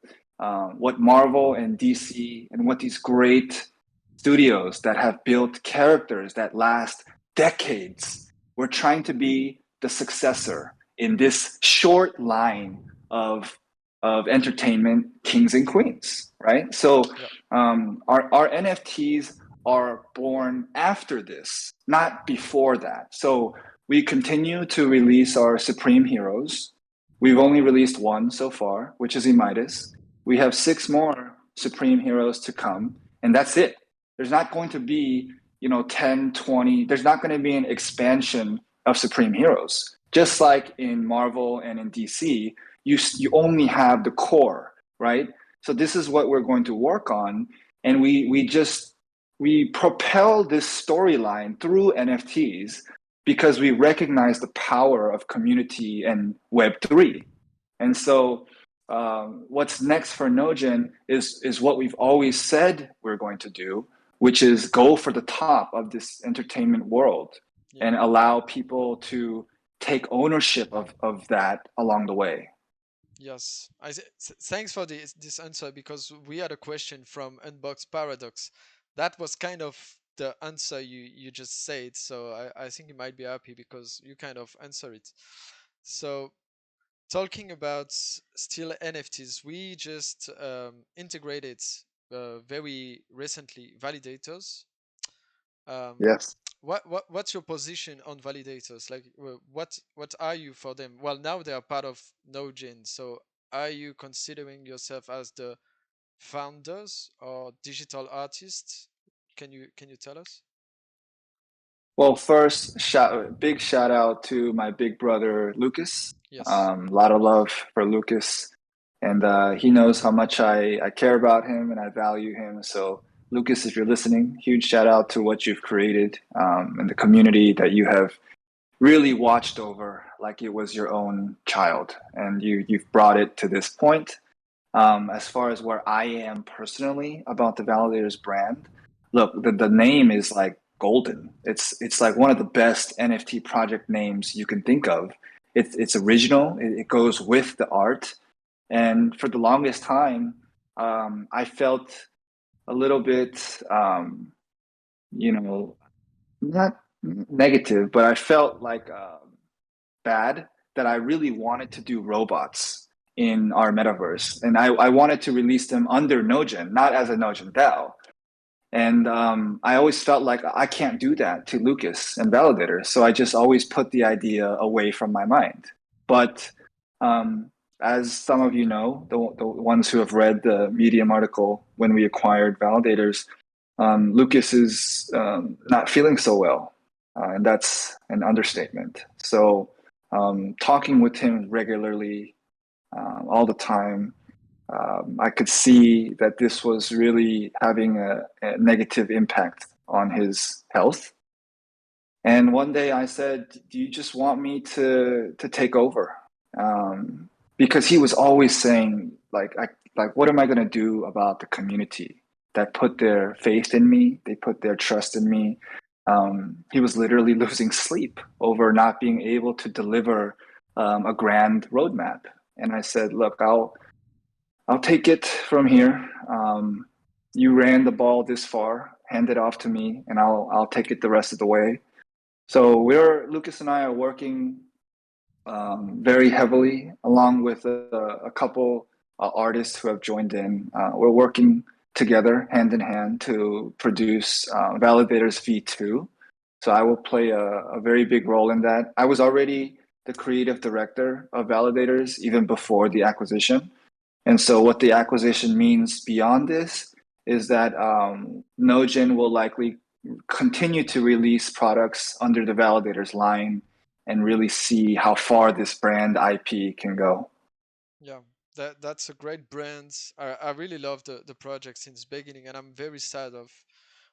what Marvel and DC and what these great studios that have built characters that last decades. We're trying to be the successor in this short line of entertainment kings and queens, right? So Yeah. our NFTs are born after this, not before that. So we continue to release our Supreme Heroes. We've only released one so far, which is Midas. We have six more Supreme Heroes to come, and that's it. There's not going to be, 10, 20. There's not going to be an expansion of Supreme Heroes. Just like in Marvel and in DC, you only have the core, right? So this is what we're going to work on, and we propel this storyline through NFTs because we recognize the power of community and Web3. And so what's next for Nogen is what we've always said we're going to do, which is go for the top of this entertainment world Yeah. and allow people to take ownership of that along the way. Yes. Thanks for this answer because we had a question from Unbox Paradox. That was kind of the answer you just said. So I think you might be happy because you kind of answer it. So talking about still NFTs, we just integrated very recently validators. Um, Yes. what's your position on validators? Like, what are you for them? Well, now they are part of Nogin. So, are you considering yourself as the founders or digital artists? Can you tell us? Well, first, big shout out to my big brother Lucas. Yes. A lot of love for Lucas, and he knows how much I care about him and I value him. So, Lucas, if you're listening, huge shout out to what you've created and the community that you have really watched over like it was your own child, and you've brought it to this point. As far as where I am personally about the Validators brand, look, the name is like golden. It's like one of the best NFT project names you can think of. It's original. It goes with the art, and for the longest time, I felt a little bit, you know, not negative, but I felt like bad that I really wanted to do robots in our metaverse. And I wanted to release them under Nogin, not as a Nogin DAO. And I always felt like I can't do that to Lucas and Validator. So I just always put the idea away from my mind. But um, as some of you know, the ones who have read the Medium article when we acquired Validators, Lucas is not feeling so well. And that's an understatement. So talking with him regularly, all the time, I could see that this was really having a negative impact on his health. And one day I said, "Do you just want me to take over?" Because he was always saying, like, what am I going to do about the community that put their faith in me? They put their trust in me. He was literally losing sleep over not being able to deliver a grand roadmap. And I said, "Look, I'll take it from here. You ran the ball this far, hand it off to me, and I'll take it the rest of the way." So we're Lucas and I are working very heavily, along with a couple artists who have joined in. We're working together hand in hand to produce Validators V2. So I will play a very big role in that. I was already the creative director of Validators even before the acquisition. And so, what the acquisition means beyond this is that Nogin will likely continue to release products under the Validators line and really see how far this brand IP can go. Yeah, that's a great brand. I really love the project since beginning, and I'm very sad of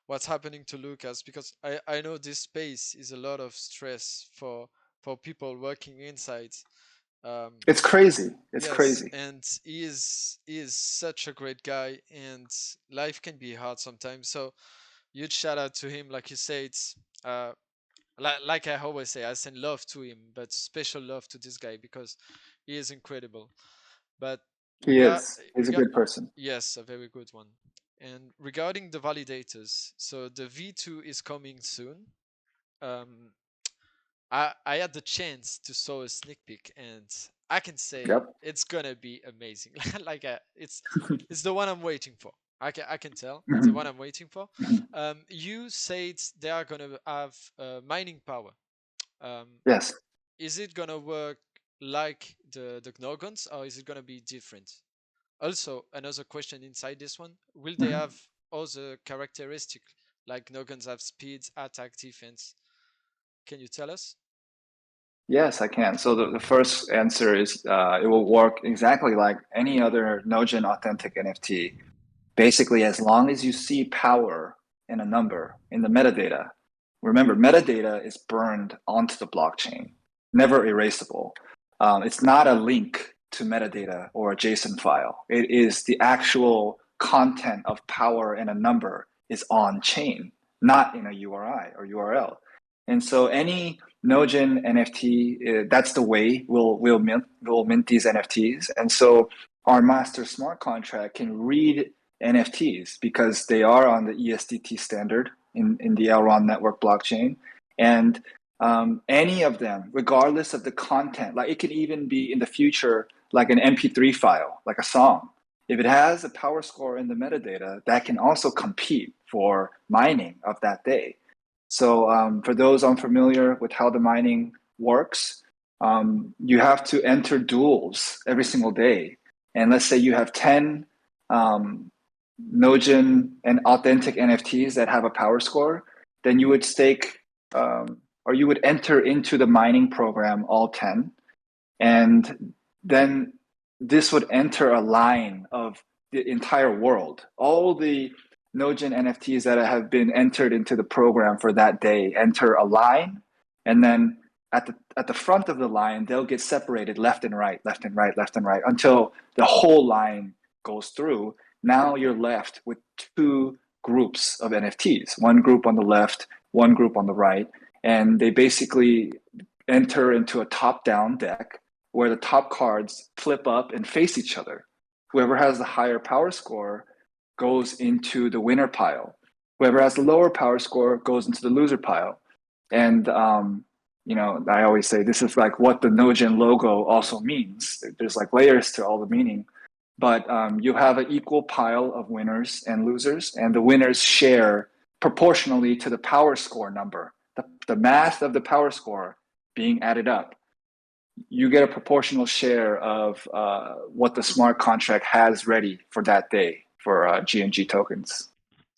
what's happening to Lucas because I know this space is a lot of stress for people working inside. It's crazy. It's Yes, crazy. and he is such a great guy, and life can be hard sometimes. So huge shout out to him. Like you say, it's uh, like I always say, I send love to him, but special love to this guy because he is incredible. But He regard, is. He's a regard, good person. yes, a very good one. And regarding the validators, so the V2 is coming soon. Um, I had the chance to saw a sneak peek, and I can say Yep. it's gonna be amazing. Like it's the one I'm waiting for. I can tell it's the one Mhm. I'm waiting for. Mhm. You said they are gonna have mining power. Um, Yes. is it gonna work like the Gnogons, or is it gonna be different? Also, another question inside this one: will they Mhm. have other characteristics like Gnogons have speed, attack, defense? Can you tell us? Yes, I can. So the first answer is it will work exactly like any other Nogin authentic NFT. Basically, as long as you see power in a number in the metadata, remember, metadata is burned onto the blockchain, never erasable. It's not a link to metadata or a JSON file. It is the actual content of power in a number is on chain, not in a URI or URL. And so any Nogin NFT, that's the way we'll mint these NFTs. And so our master smart contract can read NFTs because they are on the ESDT standard in the Elrond network blockchain. And any of them, regardless of the content, like it can even be in the future like an MP3 file, like a song. If it has a power score in the metadata, that can also compete for mining of that day. So for those unfamiliar with how the mining works, you have to enter duels every single day. And let's say you have 10 um, Nogin and authentic NFTs that have a power score, then you would stake or you would enter into the mining program all 10. And then this would enter a line of the entire world. All the Nogin NFTs that have been entered into the program for that day enter a line, and then at the front of the line, they'll get separated left and right, left and right, left and right until the whole line goes through. Now you're left with two groups of NFTs, one group on the left, one group on the right, and they basically enter into a top-down deck where the top cards flip up and face each other. Whoever has the higher power score goes into the winner pile. Whoever has the lower power score goes into the loser pile. And I always say this is like what the Nogin logo also means. There's like layers to all the meaning, but you have an equal pile of winners and losers, and the winners share proportionally to the power score number. The math of the power score being added up, you get a proportional share of what the smart contract has ready for that day for GNG tokens.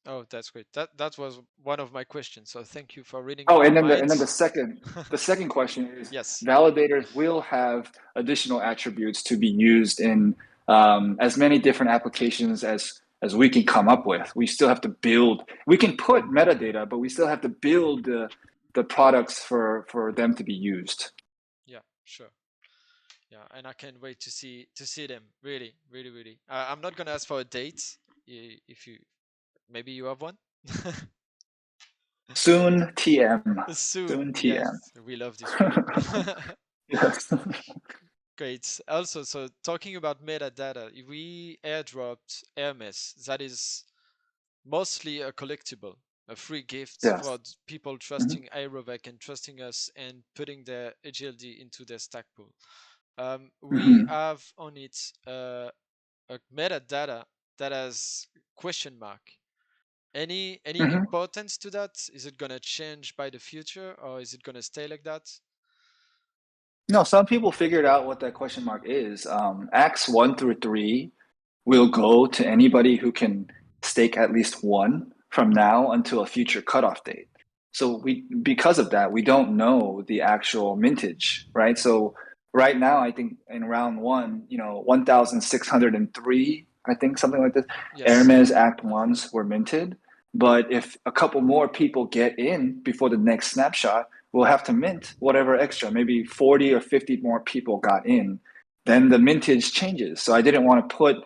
Oh, that's great. That was one of my questions. So thank you for reading Oh, my and then mind. the second question is Yes. validators will have additional attributes to be used in as many different applications as we can come up with. We still have to build. We can put metadata, but we still have to build the products for them to be used. Yeah, sure. Yeah, and I can't wait to see them. Really, really, really. I'm not gonna ask for a date. If you maybe you have one. Soon TM. Soon. Soon TM. Yes, we love this word. Yes. Great. Also, so talking about metadata, we airdropped Hermes. That is mostly a collectible, a free gift Yes. for people Mhm. trusting Aerovec and trusting us and putting their AGLD into their stack pool. We Mhm. have on it a metadata that has question mark. Any Mhm. importance to that? Is it gonna change by the future or is it gonna stay like that? No, some people figured out what that question mark is. Acts 1 through 3 will go to anybody who can stake at least one from now until a future cutoff date. So because of that, we don't know the actual mintage, right? So right now, I think in round one, 1,603, I think something like this, Yes. Hermes Act ones were minted. But if a couple more people get in before the next snapshot, we'll have to mint whatever extra, maybe 40 or 50 more people got in, then the mintage changes. So I didn't want to put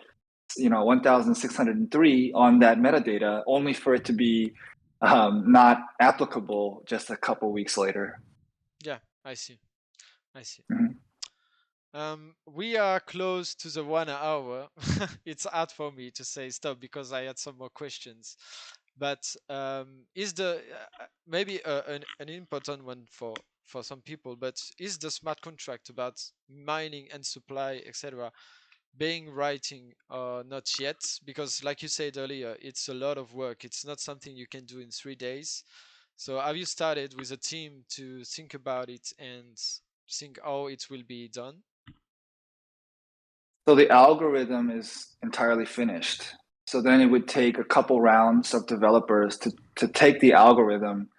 1603 on that metadata only for it to be not applicable just a couple weeks later. Yeah, I see. I see. Mhm. We are close to the 1 hour. It's hard for me to say stop because I had some more questions. But is the maybe an important one for some people? But is the smart contract about mining and supply, etc., being writing or not yet? Because, like you said earlier, it's a lot of work. It's not something you can do in 3 days. So, have you started with a team to think about it and think how it will be done? So the algorithm is entirely finished. So then it would take a couple rounds of developers to take the algorithm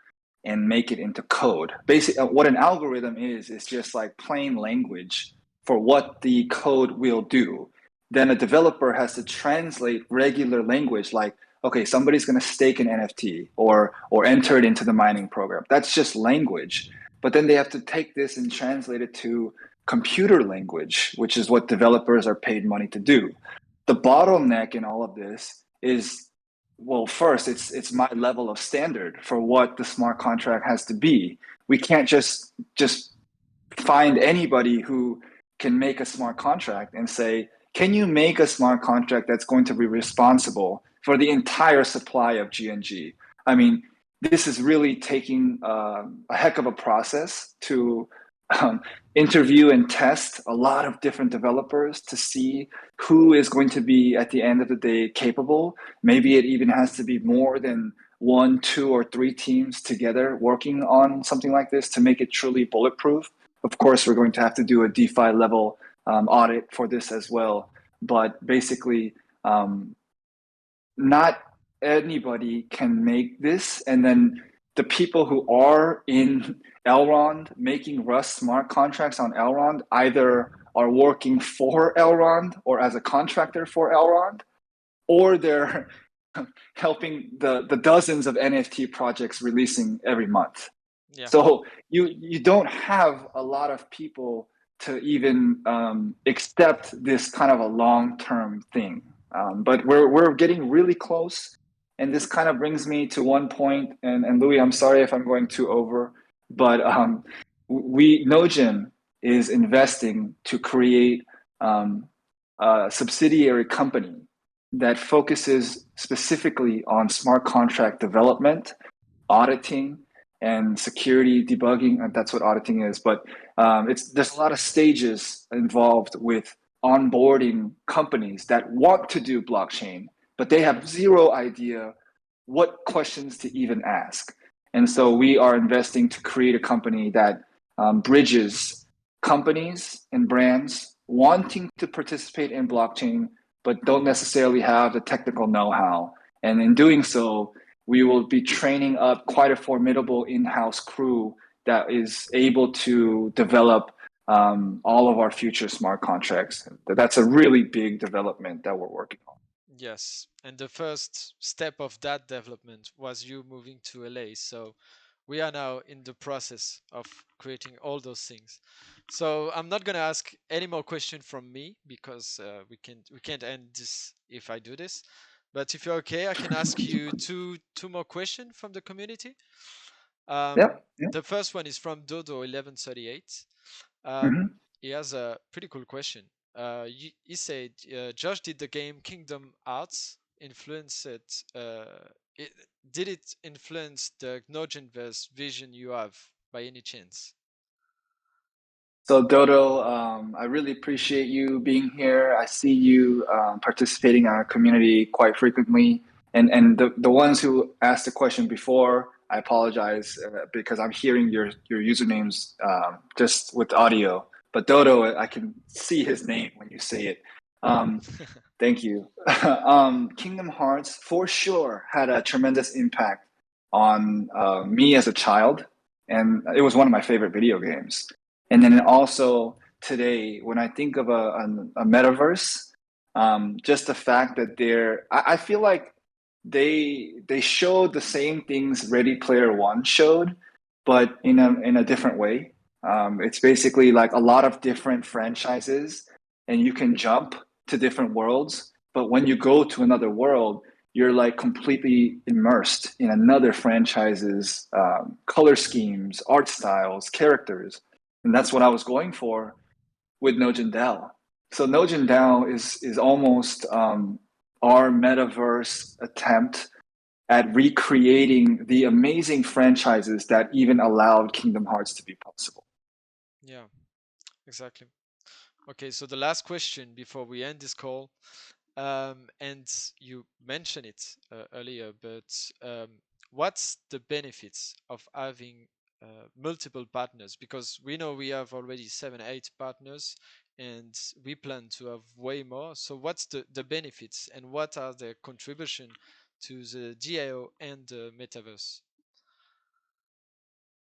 and make it into code. Basically, what an algorithm is just like plain language for what the code will do. Then a developer has to translate regular language like, okay, somebody's going to stake an NFT or enter it into the mining program. That's just language. But then they have to take this and translate it to computer language, which is what developers are paid money to do. The bottleneck in all of this is, well, first, it's my level of standard for what the smart contract has to be. We can't just find anybody who can make a smart contract and say, can you make a smart contract that's going to be responsible for the entire supply of GNG? I mean, this is really taking a heck of a process to um, interview and test a lot of different developers to see who is going to be at the end of the day capable. Maybe it even has to be more than one, two, or three teams together working on something like this to make it truly bulletproof. Of course, we're going to have to do a DeFi level audit for this as well. But basically, um, not anybody can make this. And then the people who are in Elrond making Rust smart contracts on Elrond either are working for Elrond or as a contractor for Elrond, or they're helping the dozens of NFT projects releasing every month. Yeah. So you don't have a lot of people to even accept this kind of a long term thing. But we're getting really close, and this kind of brings me to one point. And Louis, I'm sorry if I'm going too over, but we Nogin is investing to create a subsidiary company that focuses specifically on smart contract development, auditing, and security debugging. And that's what auditing is. But there's a lot of stages involved with onboarding companies that want to do blockchain, but they have zero idea what questions to even ask. And so we are investing to create a company that bridges companies and brands wanting to participate in blockchain, but don't necessarily have the technical know-how. And in doing so, we will be training up quite a formidable in-house crew that is able to develop all of our future smart contracts. That's a really big development that we're working on. Yes. And the first step of that development was you moving to LA. So we are now in the process of creating all those things. So I'm not gonna ask any more question from me because we can't end this if I do this. But if you're okay, I can ask you two more questions from the community. Yep. Yep. The first one is from Dodo 1138. Mm-hmm. He has a pretty cool question. He said, Josh, did the game Kingdom Hearts influence it? it did it influence the Gnojinverse vision you have by any chance? So Dodo, I really appreciate you being here. I see you participating in our community quite frequently, and the ones who asked the question before, I apologize because I'm hearing your usernames just with audio. But Dodo, I can see his name when you say it. Um, thank you. Kingdom Hearts for sure had a tremendous impact on me as a child, and it was one of my favorite video games. And then also today, when I think of a metaverse, just the fact that I feel like they showed the same things Ready Player One showed, but in a different way. It's basically like a lot of different franchises, and you can jump to different worlds. But when you go to another world, you're like completely immersed in another franchise's color schemes, art styles, characters, and that's what I was going for with Nojin Dao. So Nojin Dao is almost our metaverse attempt at recreating the amazing franchises that even allowed Kingdom Hearts to be possible. Yeah, exactly. Okay, so the last question before we end this call, and you mentioned it earlier, but what's the benefits of having multiple partners? Because we know we have already 7, 8 partners, and we plan to have way more. So what's the benefits, and what are the contribution to the DAO and the metaverse?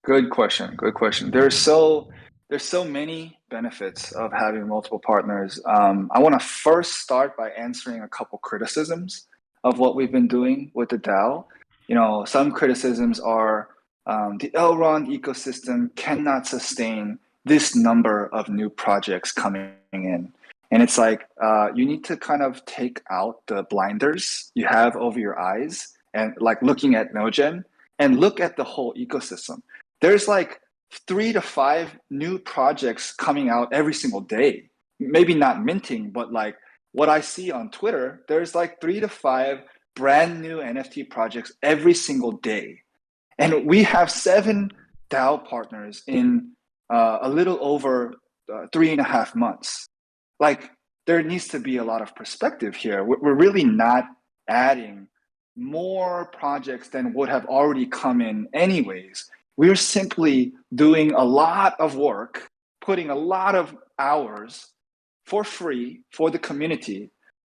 Good question. Good question. There's so many benefits of having multiple partners. I want to first start by answering a couple criticisms of what we've been doing with the DAO. You know, some criticisms are the Elrond ecosystem cannot sustain this number of new projects coming in. And it's like you need to kind of take out the blinders you have over your eyes and like looking at Nogen and look at the whole ecosystem. There's like 3 to 5 new projects coming out every single day. Maybe not minting, but like what I see on Twitter, there's like 3 to 5 brand new NFT projects every single day. And we have 7 DAO partners in a little over 3.5 months. Like, there needs to be a lot of perspective here. We're really not adding more projects than would have already come in, anyways. We're simply doing a lot of work, putting a lot of hours for free for the community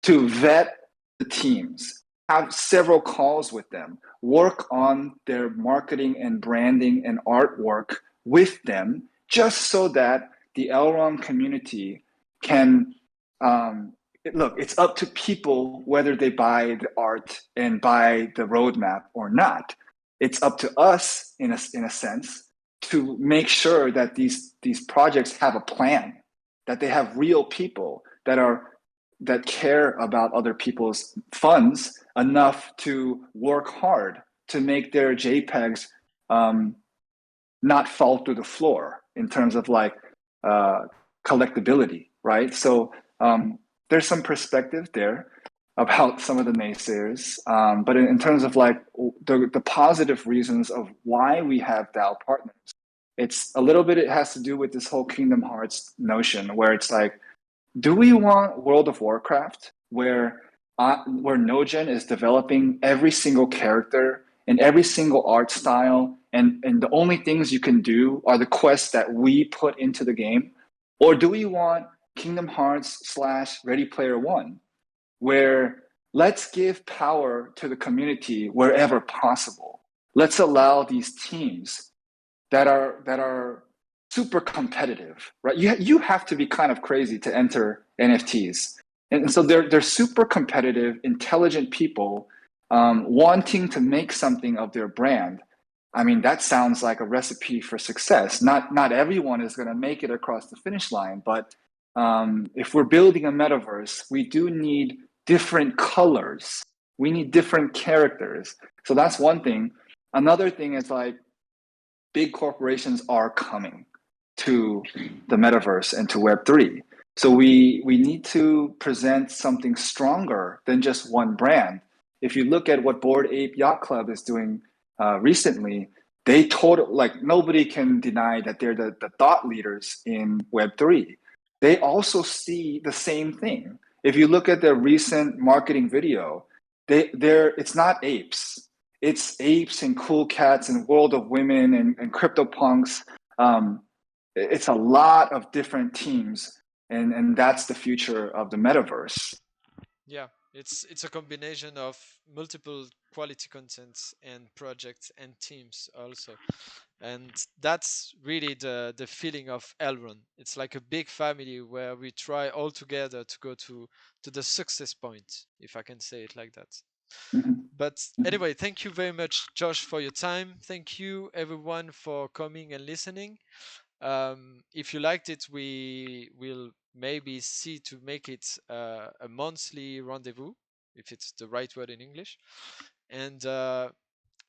to vet the teams, have several calls with them, work on their marketing and branding and artwork with them, just so that the Elrond community can look. It's up to people whether they buy the art and buy the roadmap or not. It's up to us, in a sense, to make sure that these projects have a plan, that they have real people that care about other people's funds enough to work hard to make their JPEGs um, not fall through the floor in terms of like uh, collectability, right? So there's some perspective there about some of the naysayers, but in terms of like the positive reasons of why we have DAO partners, it's a little bit. It has to do with this whole Kingdom Hearts notion, where it's like, do we want World of Warcraft where Nogen is developing every single character and every single art style, and the only things you can do are the quests that we put into the game? Or do we want Kingdom Hearts slash Ready Player One, where let's give power to the community wherever possible? Let's allow these teams that are super competitive, right? You have to be kind of crazy to enter NFTs, and so they're super competitive, intelligent people wanting to make something of their brand. I mean, that sounds like a recipe for success. Not everyone is going to make it across the finish line, but if we're building a metaverse, we do need different colors. We need different characters. So that's one thing. Another thing is like big corporations are coming to the metaverse and to Web3. So we need to present something stronger than just one brand. If you look at what Bored Ape Yacht Club is doing recently, they told like nobody can deny that they're the thought leaders in Web3. They also see the same thing. If you look at their recent marketing video, it's not apes, it's apes and cool cats and world of women and crypto punks. It's a lot of different teams, and that's the future of the metaverse. Yeah, it's a combination of multiple quality contents and projects and teams also, and that's really the feeling of Elrond. It's like a big family where we try all together to go to the success point, if I can say it like that. Mhm. But Mhm. anyway, thank you very much, Josh, for your time. Thank you, everyone, for coming and listening. If you liked it, we will maybe see to make it a monthly rendezvous, if it's the right word in English. And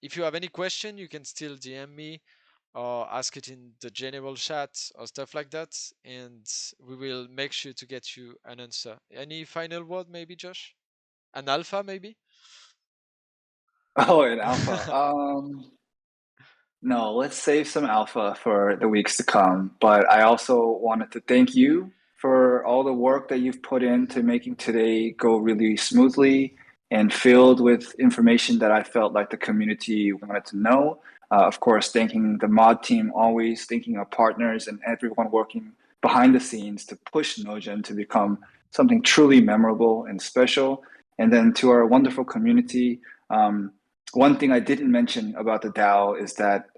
if you have any question, you can still DM me or ask it in the general chat or stuff like that, and we will make sure to get you an answer. Any final word, maybe, Josh? An alpha, maybe? Oh, and alpha. No, let's save some alpha for the weeks to come. But I also wanted to thank you for all the work that you've put into making today go really smoothly and filled with information that I felt like the community wanted to know. Of course, thanking the mod team always, thanking our partners and everyone working behind the scenes to push Nogen to become something truly memorable and special. And then to our wonderful community. One thing I didn't mention about the DAO is that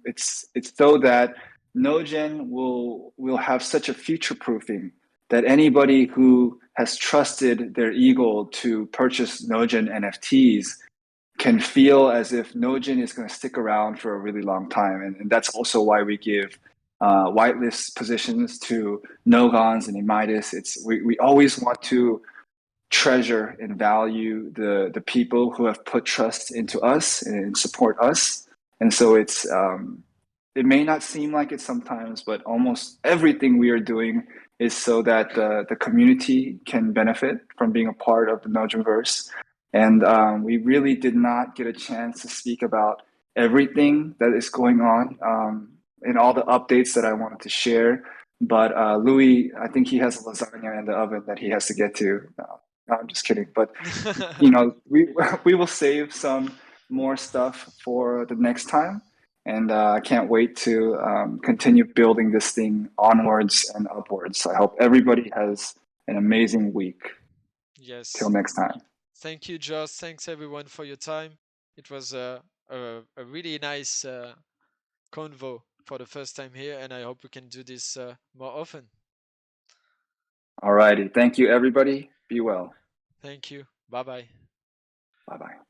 it's so that Nogen will have such a future proofing that anybody who has trusted their ego to purchase Nogen NFTs can feel as if Nogen is going to stick around for a really long time, and that's also why we give whitelist positions to Nogons and Midas. We always want to treasure and value the people who have put trust into us and support us. And so it may not seem like it sometimes, but almost everything we are doing is so that the community can benefit from being a part of the Nogemverse. And we really did not get a chance to speak about everything that is going on and all the updates that I wanted to share. But Louis, I think he has a lasagna in the oven that he has to get to. No, I'm just kidding. But we we will save some more stuff for the next time, and I can't wait to continue building this thing onwards and upwards. I hope everybody has an amazing week. Till Yes. next time. Thank you, Josh. Thanks, everyone, for your time. It was a really nice convo for the first time here, and I hope we can do this more often. Alrighty, thank you, everybody. Be well. Thank you. Bye bye. Bye bye.